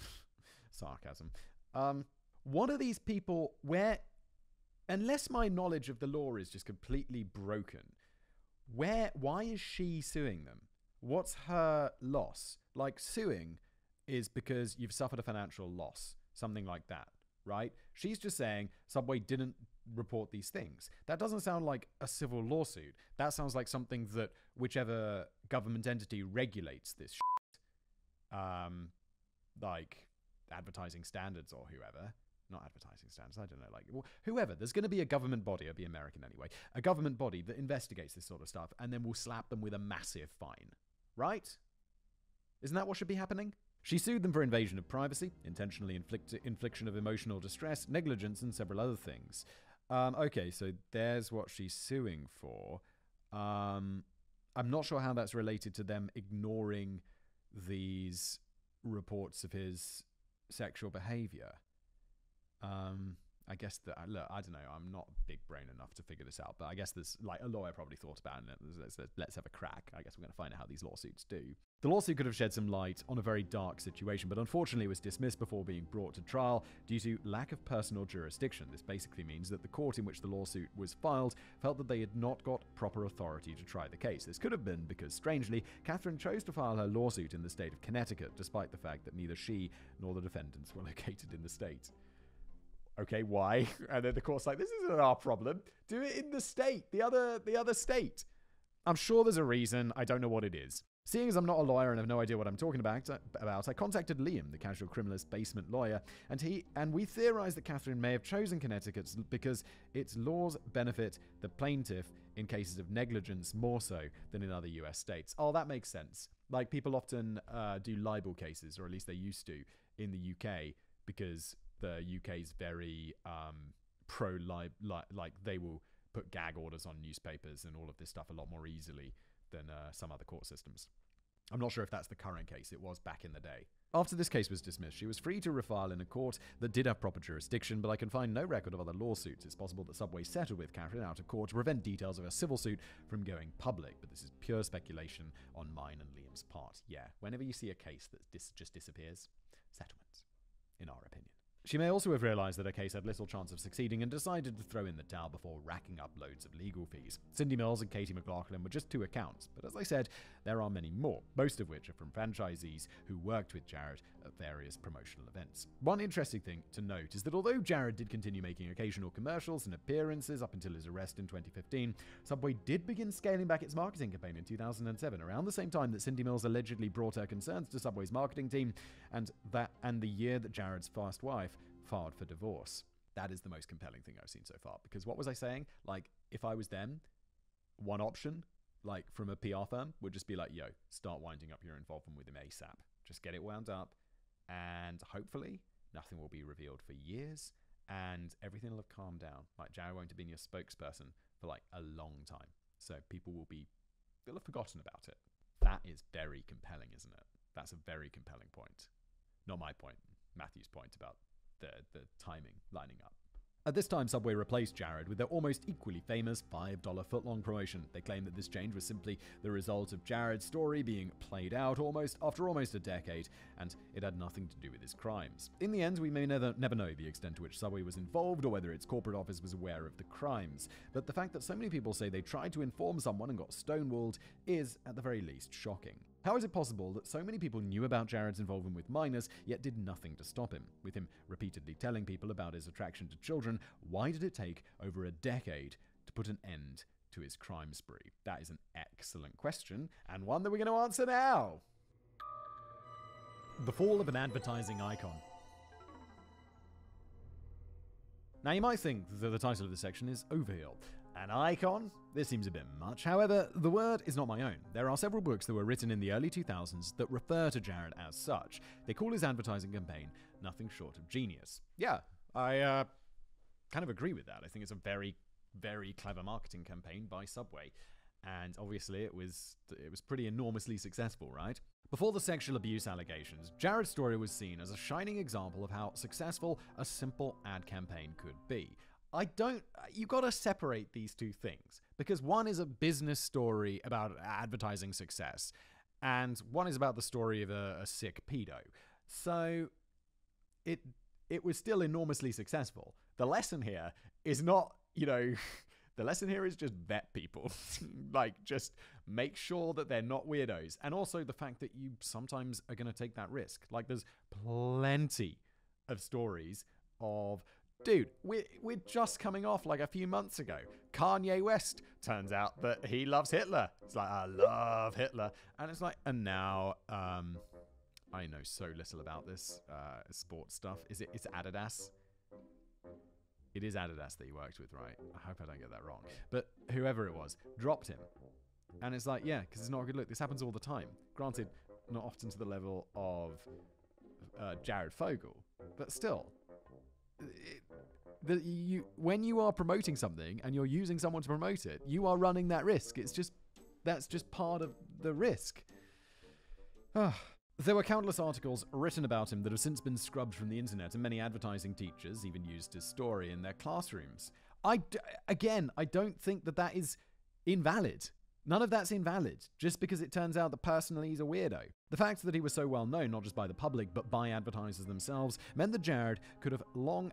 Sarcasm. What are these people where... Unless my knowledge of the law is just completely broken, why is she suing them? What's her loss? Suing is because you've suffered a financial loss, something like that, right? She's just saying Subway didn't report these things. That doesn't sound like a civil lawsuit. That sounds like something that whichever government entity regulates this shit, advertising standards or whoever. Not advertising standards, I don't know, whoever. There's going to be a government body, it'll be American anyway, a government body that investigates this sort of stuff, and then we'll slap them with a massive fine. Right? Isn't that what should be happening? She sued them for invasion of privacy, intentionally infliction of emotional distress, negligence, and several other things. Okay, so there's what she's suing for. I'm not sure how that's related to them ignoring these reports of his sexual behavior. I guess that, look, I don't know, I'm not big brain enough to figure this out, but I guess there's, like, a lawyer probably thought about it. Let's have a crack. I guess we're going to find out how these lawsuits do. The lawsuit could have shed some light on a very dark situation, but unfortunately was dismissed before being brought to trial due to lack of personal jurisdiction. This basically means that the court in which the lawsuit was filed felt that they had not got proper authority to try the case. This could have been because, strangely, Catherine chose to file her lawsuit in the state of Connecticut, despite the fact that neither she nor the defendants were located in the state. Okay, why? And then the court's like, this isn't our problem. Do it in the state, the other state. I'm sure there's a reason. I don't know what it is. Seeing as I'm not a lawyer and have no idea what I'm talking about, I contacted Liam, the casual criminalist basement lawyer, and we theorized that Catherine may have chosen Connecticut because its laws benefit the plaintiff in cases of negligence more so than in other US states. Oh, that makes sense. Like, people often do libel cases, or at least they used to, in the UK, because the UK is very pro-libel, like they will put gag orders on newspapers and all of this stuff a lot more easily than some other court systems. I'm not sure if that's the current case. It was back in the day. After this case was dismissed, she was free to refile in a court that did have proper jurisdiction, but I can find no record of other lawsuits. It's possible that Subway settled with Catherine out of court to prevent details of her civil suit from going public, but this is pure speculation on mine and Liam's part. Yeah, whenever you see a case that just disappears, settlements, in our opinion. She may also have realised that her case had little chance of succeeding and decided to throw in the towel before racking up loads of legal fees. Cindy Mills and Katie McLaughlin were just two accounts, but as I said, there are many more, most of which are from franchisees who worked with Jared at various promotional events. One interesting thing to note is that although Jared did continue making occasional commercials and appearances up until his arrest in 2015, Subway did begin scaling back its marketing campaign in 2007, around the same time that Cindy Mills allegedly brought her concerns to Subway's marketing team, and the year that Jared's first wife filed for divorce. That is the most compelling thing I've seen so far, because what was I saying? Like, if I was them, one option, like from a PR firm, would just be like, yo, start winding up your involvement with him ASAP. Just get it wound up, and hopefully nothing will be revealed for years, and everything will have calmed down. Like, Jared won't have been your spokesperson for like a long time, so they'll have forgotten about it. That is very compelling, isn't it? That's a very compelling point. Not my point, Matthew's point about the timing lining up. At this time, Subway replaced Jared with their almost equally famous $5 footlong promotion. They claim that this change was simply the result of Jared's story being played out after almost a decade, and it had nothing to do with his crimes. In the end, we may never know the extent to which Subway was involved or whether its corporate office was aware of the crimes, but the fact that so many people say they tried to inform someone and got stonewalled is, at the very least, shocking. How is it possible that so many people knew about Jared's involvement with minors, yet did nothing to stop him? With him repeatedly telling people about his attraction to children, why did it take over a decade to put an end to his crime spree? That is an excellent question, and one that we're going to answer now. The fall of an advertising icon. Now, you might think that the title of this section is Overkill. An icon? This seems a bit much. However, the word is not my own. There are several books that were written in the early 2000s that refer to Jared as such. They call his advertising campaign nothing short of genius. Yeah, I kind of agree with that. I think it's a very, very clever marketing campaign by Subway. And obviously it was pretty enormously successful, right? Before the sexual abuse allegations, Jared's story was seen as a shining example of how successful a simple ad campaign could be. You gotta separate these two things, because one is a business story about advertising success, and one is about the story of a sick pedo. So it was still enormously successful. The lesson here is not, the lesson here is just vet people. Like, just make sure that they're not weirdos. And also the fact that you sometimes are going to take that risk. Like, there's plenty of stories of, dude, we're just coming off like a few months ago. Kanye West, turns out that he loves Hitler. It's like, I love Hitler. And it's like, and now, I know so little about this sports stuff. It's Adidas? It is Adidas that he worked with, right? I hope I don't get that wrong. But whoever it was dropped him. And it's like, yeah, because it's not a good look. This happens all the time. Granted, not often to the level of Jared Fogle. But still, when you are promoting something and you're using someone to promote it, you are running that risk. That's just part of the risk. There were countless articles written about him that have since been scrubbed from the internet, and many advertising teachers even used his story in their classrooms. I don't think that is invalid. None of that's invalid, just because it turns out that personally he's a weirdo. The fact that he was so well known, not just by the public, but by advertisers themselves, meant that Jared could have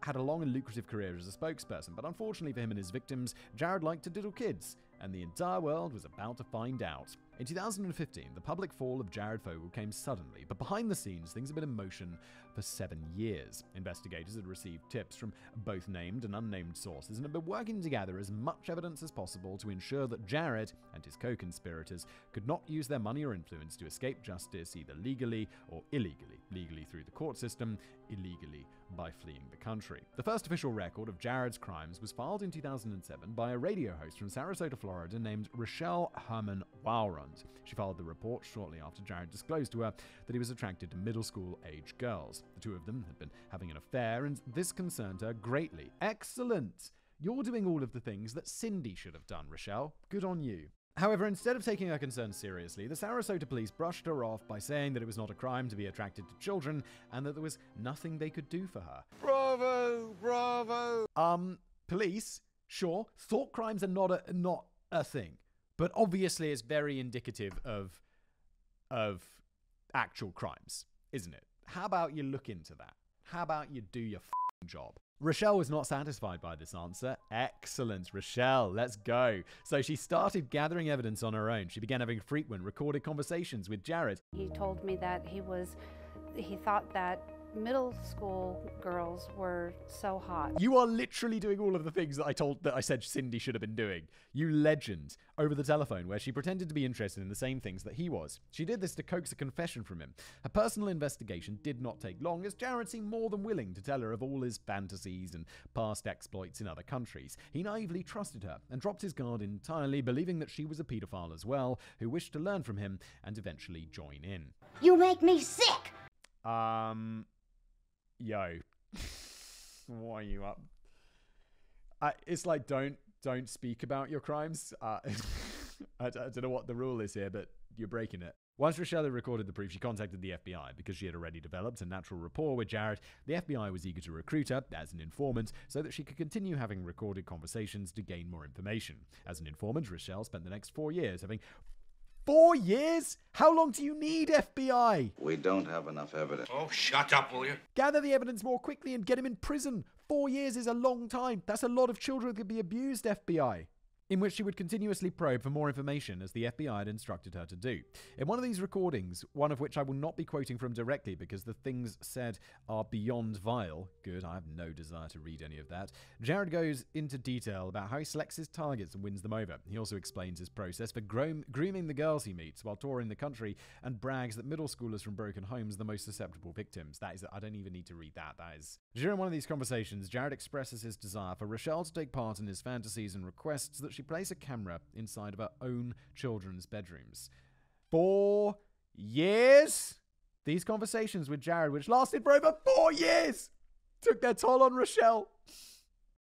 had a long and lucrative career as a spokesperson. But unfortunately for him and his victims, Jared liked to diddle kids, and the entire world was about to find out. In 2015, the public fall of Jared Fogle came suddenly, but behind the scenes, things had been in motion for 7 years. Investigators had received tips from both named and unnamed sources and had been working to gather as much evidence as possible to ensure that Jared and his co-conspirators could not use their money or influence to escape justice either legally or illegally. Legally through the court system, illegally by fleeing the country. The first official record of Jared's crimes was filed in 2007 by a radio host from Sarasota, Florida named Rochelle Herman Walrond. She filed the report shortly after Jared disclosed to her that he was attracted to middle school age girls. The two of them had been having an affair, and this concerned her greatly. Excellent! You're doing all of the things that Cindy should have done, Rochelle. Good on you. However, instead of taking her concerns seriously, the Sarasota police brushed her off by saying that it was not a crime to be attracted to children and that there was nothing they could do for her. Bravo! Bravo! Police, sure, thought crimes are not a thing, but obviously it's very indicative of actual crimes, isn't it? How about you look into that? How about you do your job? Rochelle was not satisfied by this answer. Excellent, Rochelle, let's go. So she started gathering evidence on her own. She began having frequent recorded conversations with Jared. He told me that he thought that middle school girls were so hot. You are literally doing all of the things that I said Cindy should have been doing. You legend. Over the telephone, where she pretended to be interested in the same things that he was. She did this to coax a confession from him. Her personal investigation did not take long, as Jared seemed more than willing to tell her of all his fantasies and past exploits in other countries. He naively trusted her and dropped his guard entirely, believing that she was a pedophile as well, who wished to learn from him and eventually join in. You make me sick! Yo. Why are you up? It's like, don't speak about your crimes. I don't know what the rule is here, but you're breaking it. Once Rochelle had recorded the proof, she contacted the FBI. Because she had already developed a natural rapport with Jared, the FBI was eager to recruit her as an informant so that she could continue having recorded conversations to gain more information. As an informant, Rochelle spent the next 4 years having 4 years? How long do you need, FBI? We don't have enough evidence. Oh, shut up, will you? Gather the evidence more quickly and get him in prison. 4 years is a long time. That's a lot of children that could be abused, FBI. In which she would continuously probe for more information, as the FBI had instructed her to do. In one of these recordings, one of which I will not be quoting from directly because the things said are beyond vile. Good, I have no desire to read any of that. Jared goes into detail about how he selects his targets and wins them over. He also explains his process for grooming the girls he meets while touring the country, and brags that middle schoolers from broken homes are the most susceptible victims. I don't even need to read that. During one of these conversations, Jared expresses his desire for Rochelle to take part in his fantasies and requests that she place a camera inside of her own children's bedrooms. 4 years? These conversations with Jared, which lasted for over 4 years, took their toll on Rochelle.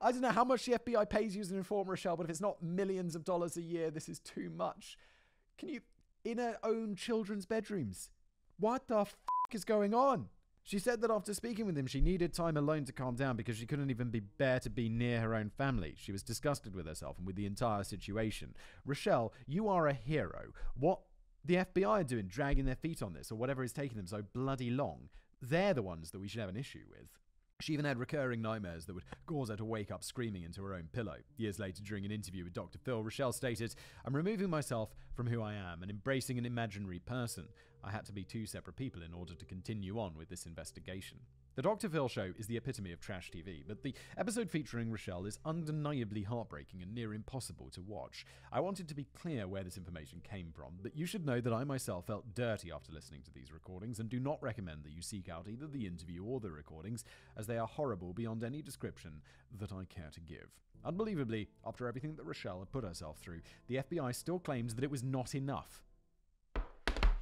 I don't know how much the FBI pays you as an informant, Rochelle, but if it's not millions of dollars a year, this is too much. In her own children's bedrooms? What the is going on? She said that after speaking with him, she needed time alone to calm down because she couldn't even bear to be near her own family. She was disgusted with herself and with the entire situation. Rochelle, you are a hero. What the FBI are doing, dragging their feet on this, or whatever is taking them so bloody long, they're the ones that we should have an issue with. She even had recurring nightmares that would cause her to wake up screaming into her own pillow. Years later, during an interview with Dr. Phil, Rochelle stated, "I'm removing myself from who I am and embracing an imaginary person. I had to be 2 separate people in order to continue on with this investigation." The Dr. Phil show is the epitome of trash TV, but the episode featuring Rochelle is undeniably heartbreaking and near impossible to watch. I wanted to be clear where this information came from, but you should know that I myself felt dirty after listening to these recordings and do not recommend that you seek out either the interview or the recordings, as they are horrible beyond any description that I care to give. Unbelievably, after everything that Rochelle had put herself through, the FBI still claims that it was not enough.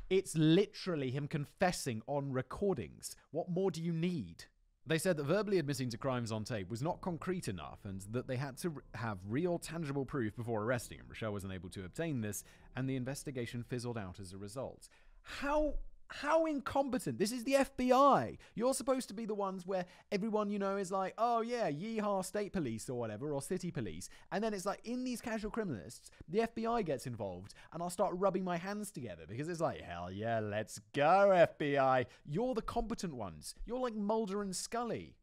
It's literally him confessing on recordings. What more do you need? They said that verbally admitting to crimes on tape was not concrete enough and that they had to have real tangible proof before arresting him. Rochelle was unable to obtain this, and the investigation fizzled out as a result. How How incompetent. This is the FBI. You're supposed to be the ones where everyone, is like, oh yeah, yeehaw state police or whatever, or city police. And then it's like, in these casual criminalists, the FBI gets involved and I'll start rubbing my hands together because it's like, hell yeah, let's go FBI. You're the competent ones. You're like Mulder and Scully.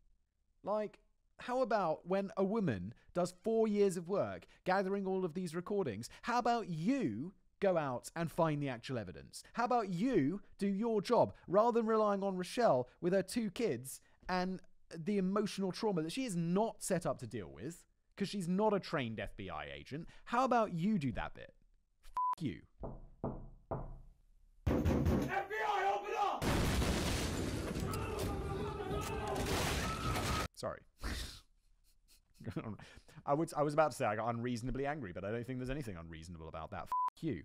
Like, how about when a woman does 4 years of work gathering all of these recordings? How about you go out and find the actual evidence? How about you do your job rather than relying on Rochelle with her 2 kids and the emotional trauma that she is not set up to deal with because she's not a trained FBI agent? How about you do that bit? F*** you. FBI, open up! Sorry. I was about to say I got unreasonably angry, but I don't think there's anything unreasonable about that. F*** you.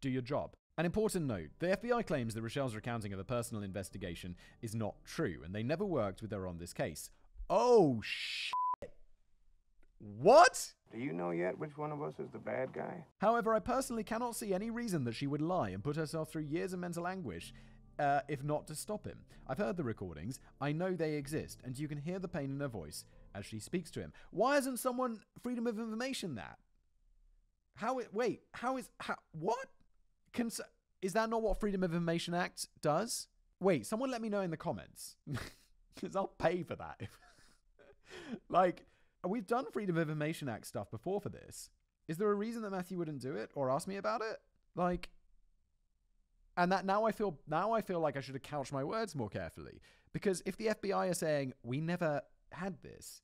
Do your job. An important note, the FBI claims that Rochelle's recounting of a personal investigation is not true, and they never worked with her on this case. Oh, shit. What? Do you know yet which one of us is the bad guy? However, I personally cannot see any reason that she would lie and put herself through years of mental anguish, if not to stop him. I've heard the recordings. I know they exist, and you can hear the pain in her voice as she speaks to him. Why isn't someone Freedom of Information that? What? Is that not what Freedom of Information Act does? Wait, someone let me know in the comments. Because I'll pay for that. Like, we've done Freedom of Information Act stuff before for this. Is there a reason that Matthew wouldn't do it or ask me about it? Like, and that now I feel like I should have couched my words more carefully. Because if the FBI are saying, we never had this,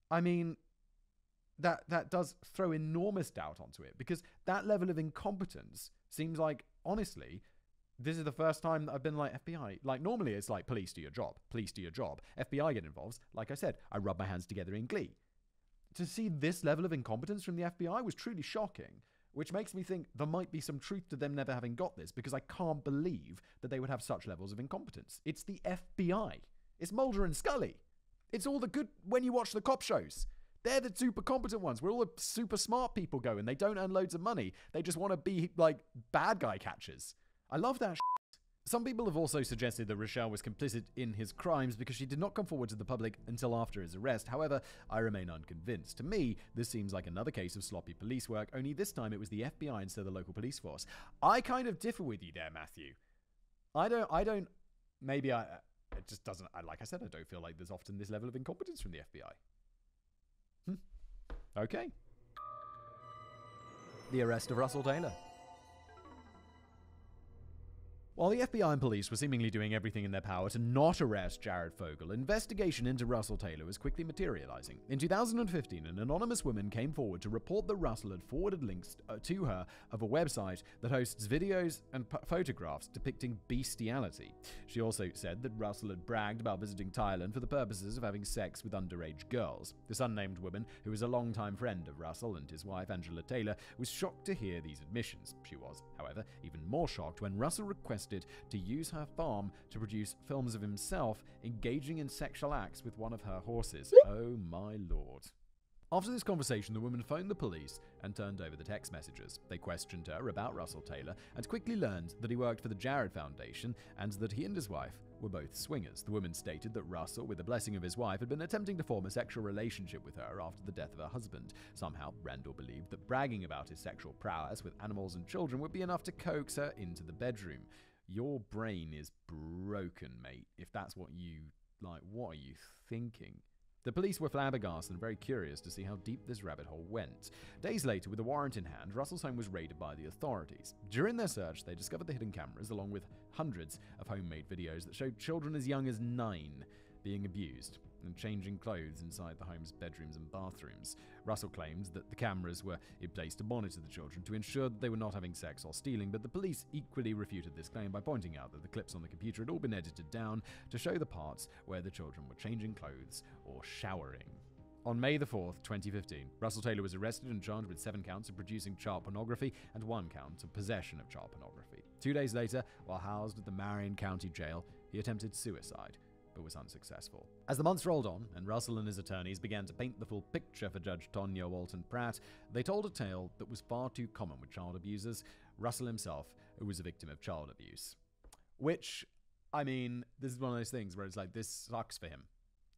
I mean, that does throw enormous doubt onto it, because that level of incompetence seems like, honestly, this is the first time that I've been like, FBI, like normally it's like, police do your job, FBI get involved. Like I said, I rub my hands together in glee. To see this level of incompetence from the FBI was truly shocking, which makes me think there might be some truth to them never having got this, because I can't believe that they would have such levels of incompetence. It's the FBI. It's Mulder and Scully. It's all the good when you watch the cop shows. They're the super competent ones, where all the super smart people go and they don't earn loads of money. They just want to be like bad guy catchers. I love that shit. Some people have also suggested that Rochelle was complicit in his crimes because she did not come forward to the public until after his arrest. However, I remain unconvinced. To me, this seems like another case of sloppy police work, only this time it was the FBI instead of the local police force. I kind of differ with you there, Matthew. It just doesn't, like I said, I don't feel like there's often this level of incompetence from the FBI. Okay. The arrest of Russell Taylor. While the FBI and police were seemingly doing everything in their power to not arrest Jared Fogle, investigation into Russell Taylor was quickly materializing. In 2015, an anonymous woman came forward to report that Russell had forwarded links to her of a website that hosts videos and photographs depicting bestiality. She also said that Russell had bragged about visiting Thailand for the purposes of having sex with underage girls. This unnamed woman, who was a longtime friend of Russell and his wife Angela Taylor, was shocked to hear these admissions. She was, however, even more shocked when Russell requested to use her farm to produce films of himself engaging in sexual acts with one of her horses. Oh my lord. After this conversation, the woman phoned the police and turned over the text messages. They questioned her about Russell Taylor and quickly learned that he worked for the Jared Foundation and that he and his wife were both swingers. The woman stated that Russell, with the blessing of his wife, had been attempting to form a sexual relationship with her after the death of her husband. Somehow, Randall believed that bragging about his sexual prowess with animals and children would be enough to coax her into the bedroom. Your brain is broken, mate. If that's what you like, what are you thinking? The police were flabbergasted and very curious to see how deep this rabbit hole went. Days later, with a warrant in hand, Russell's home was raided by the authorities. During their search, they discovered the hidden cameras along with hundreds of homemade videos that showed children as young as 9 being abused and changing clothes inside the home's bedrooms and bathrooms. Russell claimed that the cameras were in place to monitor the children to ensure that they were not having sex or stealing, but the police equally refuted this claim by pointing out that the clips on the computer had all been edited down to show the parts where the children were changing clothes or showering. On May the 4th, 2015, Russell Taylor was arrested and charged with 7 counts of producing child pornography and 1 count of possession of child pornography. 2 days later, while housed at the Marion County Jail, he attempted suicide, but was unsuccessful. As the months rolled on, and Russell and his attorneys began to paint the full picture for Judge Tonya Walton Pratt, they told a tale that was far too common with child abusers. Russell himself was a victim of child abuse. Which, I mean, this is one of those things where it's like, this sucks for him.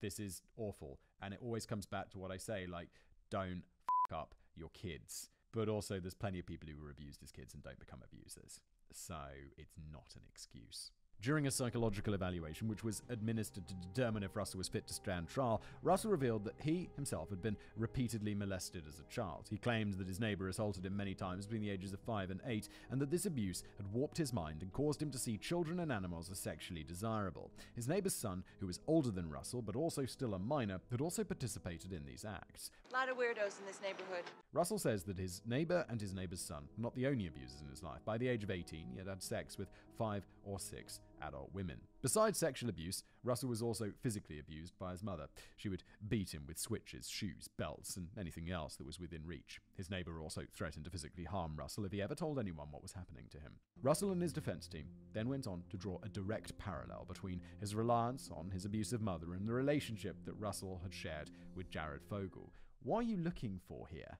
This is awful. And it always comes back to what I say, like, don't f**k up your kids. But also, there's plenty of people who were abused as kids and don't become abusers. So it's not an excuse. During a psychological evaluation, which was administered to determine if Russell was fit to stand trial, Russell revealed that he himself had been repeatedly molested as a child. He claimed that his neighbor assaulted him many times between the ages of 5 and 8, and that this abuse had warped his mind and caused him to see children and animals as sexually desirable. His neighbor's son, who was older than Russell, but also still a minor, had also participated in these acts. A lot of weirdos in this neighborhood. Russell says that his neighbor and his neighbor's son were not the only abusers in his life. By the age of 18, he had had sex with 5 or 6 adult women. Besides sexual abuse, Russell was also physically abused by his mother. She would beat him with switches, shoes, belts, and anything else that was within reach. His neighbor also threatened to physically harm Russell if he ever told anyone what was happening to him. Russell and his defense team then went on to draw a direct parallel between his reliance on his abusive mother and the relationship that Russell had shared with Jared Fogle. What are you looking for here?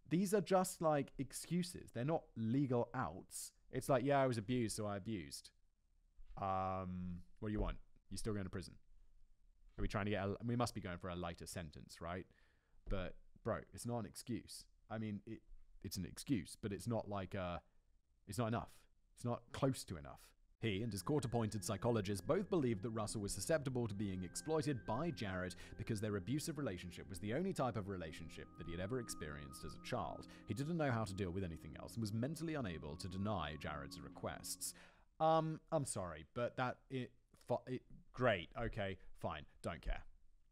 These are just like excuses. They're not legal outs. It's like, yeah, I was abused, so I abused. What do you want? You're still going to prison. Are we trying to get we must be going for a lighter sentence, right? But, bro, it's not an excuse. I mean, it's an excuse, but it's not like, it's not enough. It's not close to enough. He and his court-appointed psychologist both believed that Russell was susceptible to being exploited by Jared because their abusive relationship was the only type of relationship that he had ever experienced as a child. He didn't know how to deal with anything else and was mentally unable to deny Jared's requests. I'm sorry, but great, okay, fine, don't care.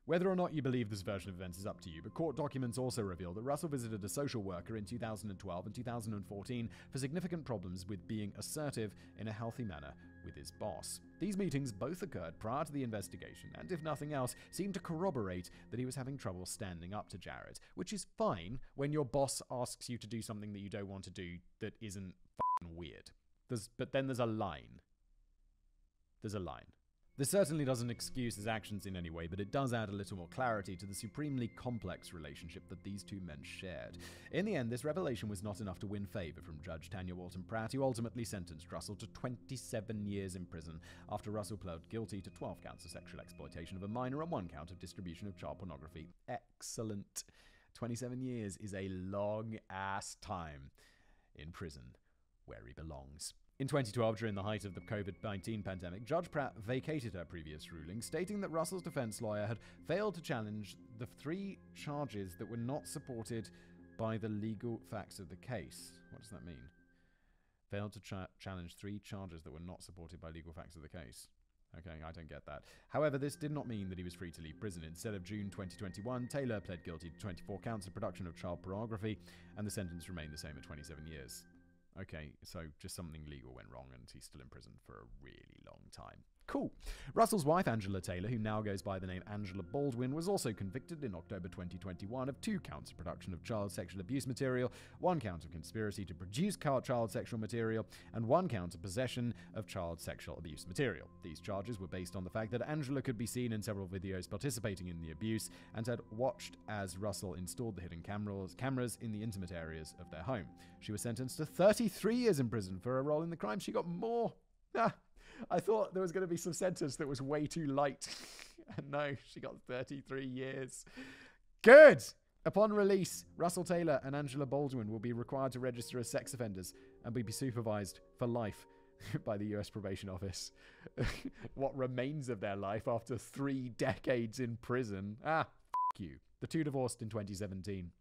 Whether or not you believe this version of events is up to you, but court documents also reveal that Russell visited a social worker in 2012 and 2014 for significant problems with being assertive in a healthy manner with his boss. These meetings both occurred prior to the investigation and, if nothing else, seemed to corroborate that he was having trouble standing up to Jared, which is fine when your boss asks you to do something that you don't want to do that isn't fucking weird. But then there's a line. There's a line. This certainly doesn't excuse his actions in any way, but it does add a little more clarity to the supremely complex relationship that these two men shared. In the end, this revelation was not enough to win favor from Judge Tanya Walton Pratt, who ultimately sentenced Russell to 27 years in prison after Russell pled guilty to 12 counts of sexual exploitation of a minor and 1 count of distribution of child pornography. Excellent. 27 years is a long-ass time in prison where he belongs. In 2012, during the height of the COVID-19 pandemic, Judge Pratt vacated her previous ruling, stating that Russell's defense lawyer had failed to challenge the 3 charges that were not supported by the legal facts of the case. What does that mean? Failed to challenge 3 charges that were not supported by legal facts of the case. Okay, I don't get that. However, this did not mean that he was free to leave prison. Instead of June 2021, Taylor pled guilty to 24 counts of production of child pornography, and the sentence remained the same at 27 years. Okay, so just something legal went wrong and he's still in prison for a really long time. Cool. Russell's wife, Angela Taylor, who now goes by the name Angela Baldwin, was also convicted in October 2021 of 2 counts of production of child sexual abuse material, 1 count of conspiracy to produce child sexual material, and 1 count of possession of child sexual abuse material. These charges were based on the fact that Angela could be seen in several videos participating in the abuse and had watched as Russell installed the hidden cameras in the intimate areas of their home. She was sentenced to 33 years in prison for her role in the crime. She got more. I thought there was going to be some sentence that was way too light. And no, she got 33 years. Good! Upon release, Russell Taylor and Angela Baldwin will be required to register as sex offenders and be supervised for life by the US Probation Office. What remains of their life after 3 decades in prison? F you. The two divorced in 2017.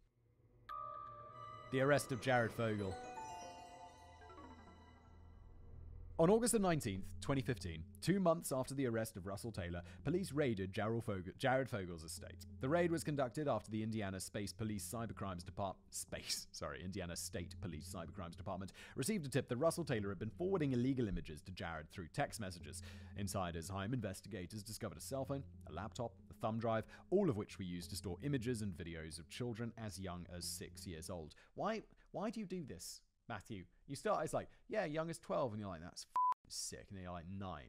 The arrest of Jared Fogle. On August 19th, 2015, 2 months after the arrest of Russell Taylor, police raided Jared Fogle's estate. The raid was conducted after the Indiana State Police Cybercrimes Department received a tip that Russell Taylor had been forwarding illegal images to Jared through text messages. Inside his home, investigators discovered a cell phone, a laptop, a thumb drive, all of which were used to store images and videos of children as young as 6 years old. Why do you do this, Matthew? You start, it's like, yeah, young as 12, and you're like, that's sick. And then you're like, 9,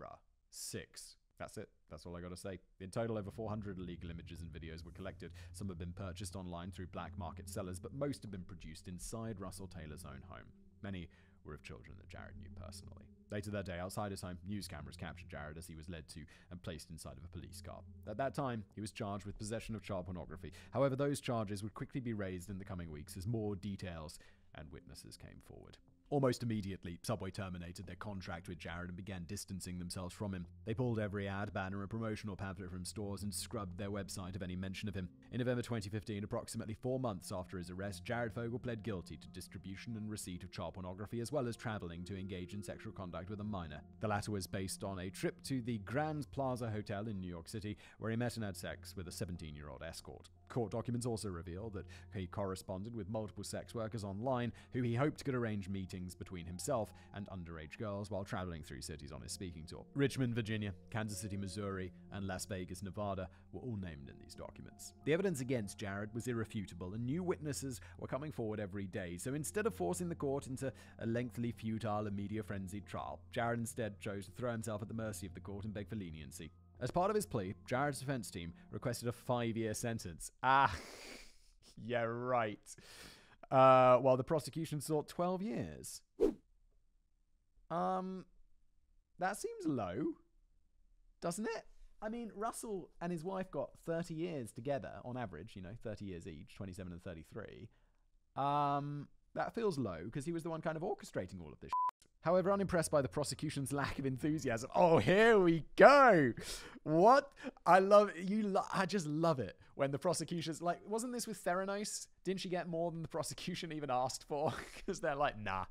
bruh, 6. That's it. That's all I got to say. In total, over 400 illegal images and videos were collected. Some have been purchased online through black market sellers, but most have been produced inside Russell Taylor's own home. Many were of children that Jared knew personally. Later that day, outside his home, news cameras captured Jared as he was led to and placed inside of a police car. At that time, he was charged with possession of child pornography. However, those charges would quickly be raised in the coming weeks as more details and witnesses came forward. Almost immediately, Subway terminated their contract with Jared and began distancing themselves from him. They pulled every ad, banner, and promotional pamphlet from stores and scrubbed their website of any mention of him. In November 2015, approximately 4 months after his arrest, Jared Fogle pled guilty to distribution and receipt of child pornography, as well as traveling to engage in sexual contact with a minor. The latter was based on a trip to the Grand Plaza Hotel in New York City, where he met and had sex with a 17-year-old escort. Court documents also reveal that he corresponded with multiple sex workers online who he hoped could arrange meetings between himself and underage girls while traveling through cities on his speaking tour. Richmond, Virginia, Kansas City, Missouri, and Las Vegas, Nevada were all named in these documents. The evidence against Jared was irrefutable, and new witnesses were coming forward every day. So instead of forcing the court into a lengthy, futile, and media-frenzied trial, Jared instead chose to throw himself at the mercy of the court and beg for leniency. As part of his plea, Jared's defense team requested a 5-year sentence. Yeah, right. While the prosecution sought 12 years. That seems low, doesn't it? I mean, Russell and his wife got 30 years together, on average, 30 years each, 27 and 33. That feels low, because he was the one kind of orchestrating all of this shit. However, unimpressed by the prosecution's lack of enthusiasm. Oh, here we go! What? I just love it when the prosecution's like, wasn't this with Theranos? Didn't she get more than the prosecution even asked for? Because they're like, nah,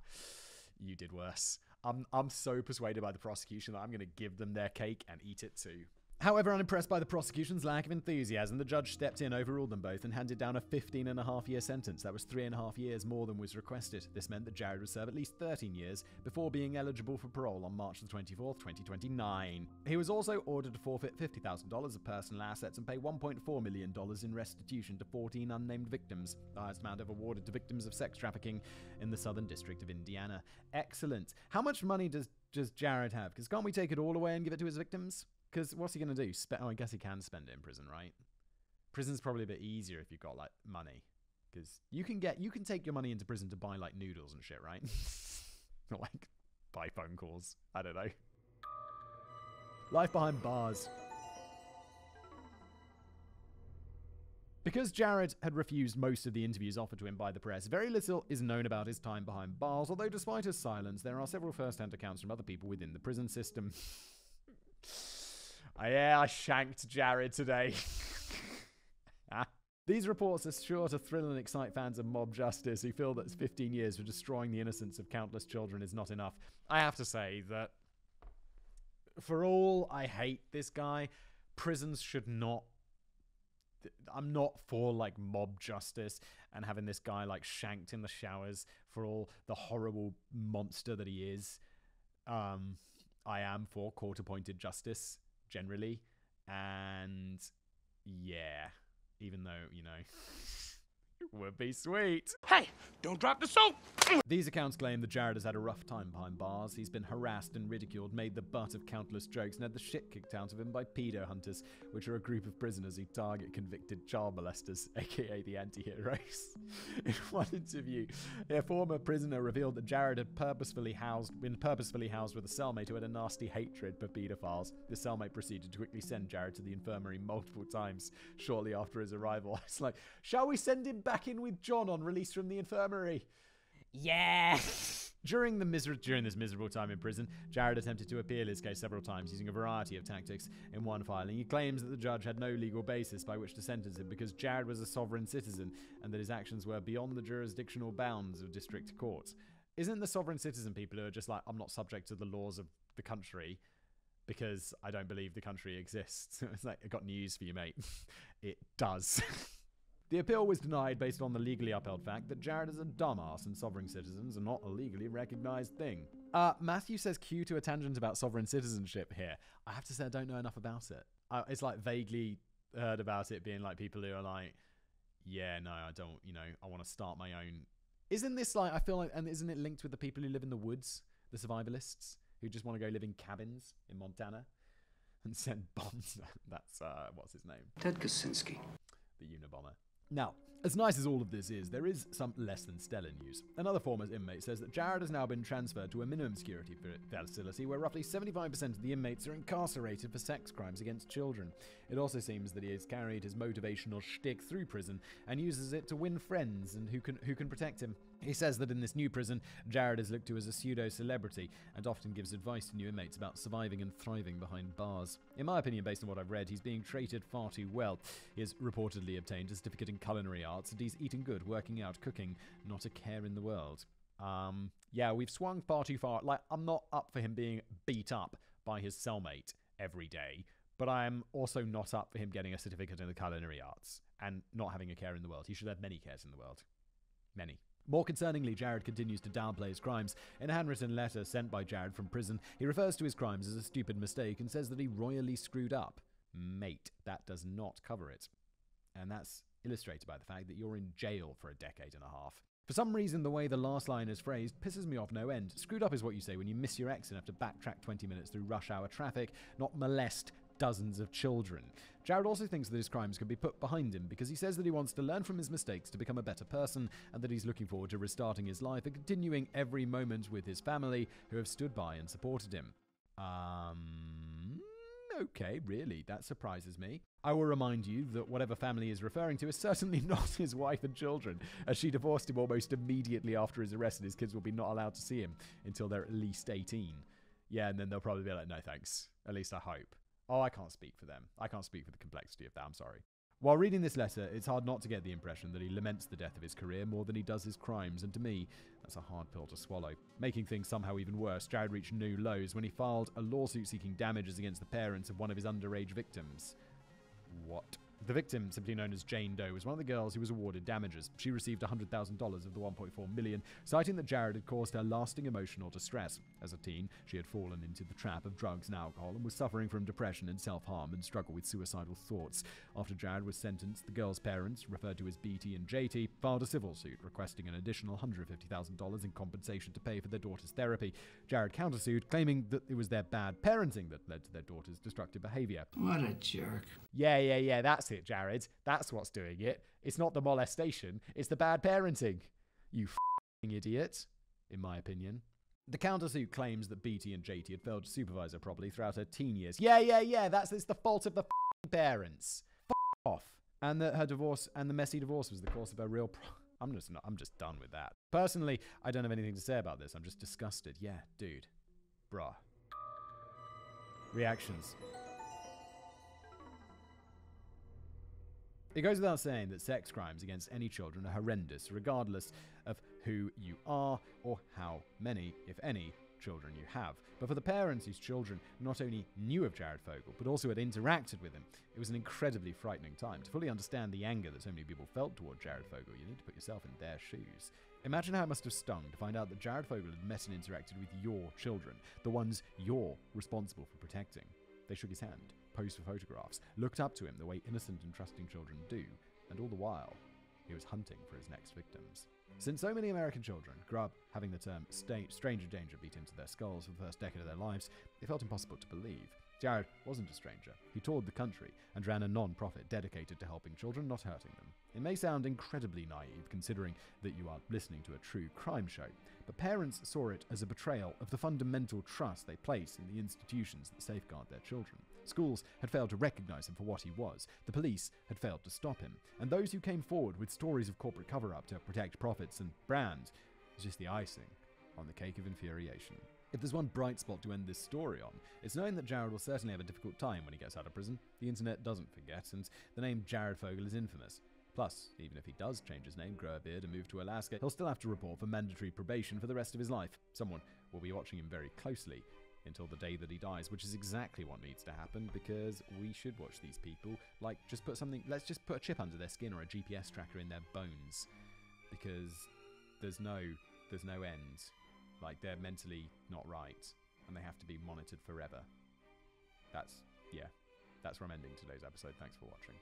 you did worse. I'm so persuaded by the prosecution that I'm going to give them their cake and eat it too. However, unimpressed by the prosecution's lack of enthusiasm, the judge stepped in, overruled them both, and handed down a 15.5-year sentence. That was 3.5 years more than was requested. This meant that Jared would serve at least 13 years before being eligible for parole on March the 24th, 2029. He was also ordered to forfeit $50,000 of personal assets and pay $1.4 million in restitution to 14 unnamed victims, the highest amount ever awarded to victims of sex trafficking in the Southern District of Indiana. Excellent. How much money does Jared have? Because can't we take it all away and give it to his victims? Because what's he going to do? I guess he can spend it in prison, right? Prison's probably a bit easier if you've got, money. Because you can take your money into prison to buy, noodles and shit, right? Not, buy phone calls. I don't know. Life behind bars. Because Jared had refused most of the interviews offered to him by the press, very little is known about his time behind bars, although despite his silence, there are several first-hand accounts from other people within the prison system. Yeah, I shanked Jared today. These reports are sure to thrill and excite fans of mob justice who feel that 15 years for destroying the innocence of countless children is not enough. I have to say that for all I hate this guy, prisons should not... I'm not for, mob justice and having this guy, shanked in the showers for all the horrible monster that he is. I am for court-appointed justice, generally. And, yeah, even though, it would be sweet. Hey, don't drop the soap! These accounts claim that Jared has had a rough time behind bars. He's been harassed and ridiculed, made the butt of countless jokes, and had the shit kicked out of him by pedo hunters, which are a group of prisoners who target convicted child molesters, aka the anti-heroes. In one interview, a former prisoner revealed that Jared had been purposefully housed with a cellmate who had a nasty hatred for pedophiles. The cellmate proceeded to quickly send Jared to the infirmary multiple times shortly after his arrival. It's like, shall we send him back in with John on release from the infirmary? Yeah. During this miserable time in prison, Jared attempted to appeal his case several times using a variety of tactics. In one filing, he claims that the judge had no legal basis by which to sentence him because Jared was a sovereign citizen and that his actions were beyond the jurisdictional bounds of district courts. Isn't the sovereign citizen people who are just like, I'm not subject to the laws of the country because I don't believe the country exists? It's like, I got news for you, mate. It does. The appeal was denied based on the legally upheld fact that Jared is a dumbass and sovereign citizens are not a legally recognized thing. Matthew says cue to a tangent about sovereign citizenship here. I have to say I don't know enough about it. It's vaguely heard about it being people who are like, yeah, no, I don't, I want to start my own. Isn't this I feel like, and isn't it linked with the people who live in the woods, the survivalists, who just want to go live in cabins in Montana and send bombs? That's, what's his name? Ted Kaczynski. The Unabomber. Now, as nice as all of this is, there is some less than stellar news. Another former inmate says that Jared has now been transferred to a minimum security facility where roughly 75% of the inmates are incarcerated for sex crimes against children. It also seems that he has carried his motivational shtick through prison and uses it to win friends and who can protect him. He says that in this new prison, Jared is looked to as a pseudo-celebrity and often gives advice to new inmates about surviving and thriving behind bars. In my opinion, based on what I've read, he's being treated far too well. He has reportedly obtained a certificate in culinary arts and he's eating good, working out, cooking, not a care in the world. Yeah, we've swung far too far. Like, I'm not up for him being beat up by his cellmate every day, but I'm also not up for him getting a certificate in the culinary arts and not having a care in the world. He should have many cares in the world. Many. More concerningly, Jared continues to downplay his crimes. In a handwritten letter sent by Jared from prison, he refers to his crimes as a stupid mistake and says that he royally screwed up. Mate, that does not cover it. And that's illustrated by the fact that you're in jail for a decade and a half. For some reason, the way the last line is phrased pisses me off no end. Screwed up is what you say when you miss your ex and have to backtrack 20 minutes through rush hour traffic, not molest dozens of children. Jared also thinks that his crimes can be put behind him because he says that he wants to learn from his mistakes to become a better person and that he's looking forward to restarting his life and continuing every moment with his family who have stood by and supported him. Okay, really, that surprises me. I will remind you that whatever family he is referring to is certainly not his wife and children, as she divorced him almost immediately after his arrest and his kids will be not allowed to see him until they're at least 18. Yeah, and then they'll probably be like, no thanks, at least I hope. Oh, I can't speak for them. I can't speak for the complexity of that, I'm sorry. While reading this letter, it's hard not to get the impression that he laments the death of his career more than he does his crimes, and to me, that's a hard pill to swallow. Making things somehow even worse, Jared reached new lows when he filed a lawsuit seeking damages against the parents of one of his underage victims. What? The victim, simply known as Jane Doe, was one of the girls who was awarded damages. She received $100,000 of the $1.4 million, citing that Jared had caused her lasting emotional distress. As a teen, she had fallen into the trap of drugs and alcohol and was suffering from depression and self-harm and struggled with suicidal thoughts. After Jared was sentenced, the girl's parents, referred to as BT and JT, filed a civil suit requesting an additional $150,000 in compensation to pay for their daughter's therapy. Jared countersued, claiming that it was their bad parenting that led to their daughter's destructive behavior. What a jerk. Yeah, that's it, Jared. That's what's doing it. It's not the molestation, it's the bad parenting. You f***ing idiot, in my opinion. The countersuit claims that BT and JT had failed to supervise her properly throughout her teen years. Yeah, it's the fault of the parents. Off. And that her divorce and the messy divorce was the cause of her real I'm just done with that. Personally, I don't have anything to say about this. I'm just disgusted. Yeah, dude. Bruh. Reactions. It goes without saying that sex crimes against any children are horrendous, regardless of who you are or how many, if any, children you have. But for the parents whose children not only knew of Jared Fogle, but also had interacted with him, it was an incredibly frightening time. To fully understand the anger that so many people felt toward Jared Fogle, you need to put yourself in their shoes. Imagine how it must have stung to find out that Jared Fogle had met and interacted with your children, the ones you're responsible for protecting. They shook his hand, posed for photographs, looked up to him the way innocent and trusting children do, and all the while, he was hunting for his next victims. Since so many American children grew up having the term stranger danger beat into their skulls for the first decade of their lives, it felt impossible to believe. Jared wasn't a stranger. He toured the country and ran a non-profit dedicated to helping children, not hurting them. It may sound incredibly naive considering that you are listening to a true crime show, but parents saw it as a betrayal of the fundamental trust they place in the institutions that safeguard their children. Schools had failed to recognize him for what he was, the police had failed to stop him, and those who came forward with stories of corporate cover-up to protect profits and brands was just the icing on the cake of infuriation. If there's one bright spot to end this story on, it's knowing that Jared will certainly have a difficult time when he gets out of prison. The internet doesn't forget, and the name Jared Fogle is infamous. Plus, even if he does change his name, grow a beard and move to Alaska, he'll still have to report for mandatory probation for the rest of his life. Someone will be watching him very closely until the day that he dies, which is exactly what needs to happen, because we should watch these people. Like, let's just put a chip under their skin or a GPS tracker in their bones, because there's no end. Like, they're mentally not right, and they have to be monitored forever. That's where I'm ending today's episode. Thanks for watching.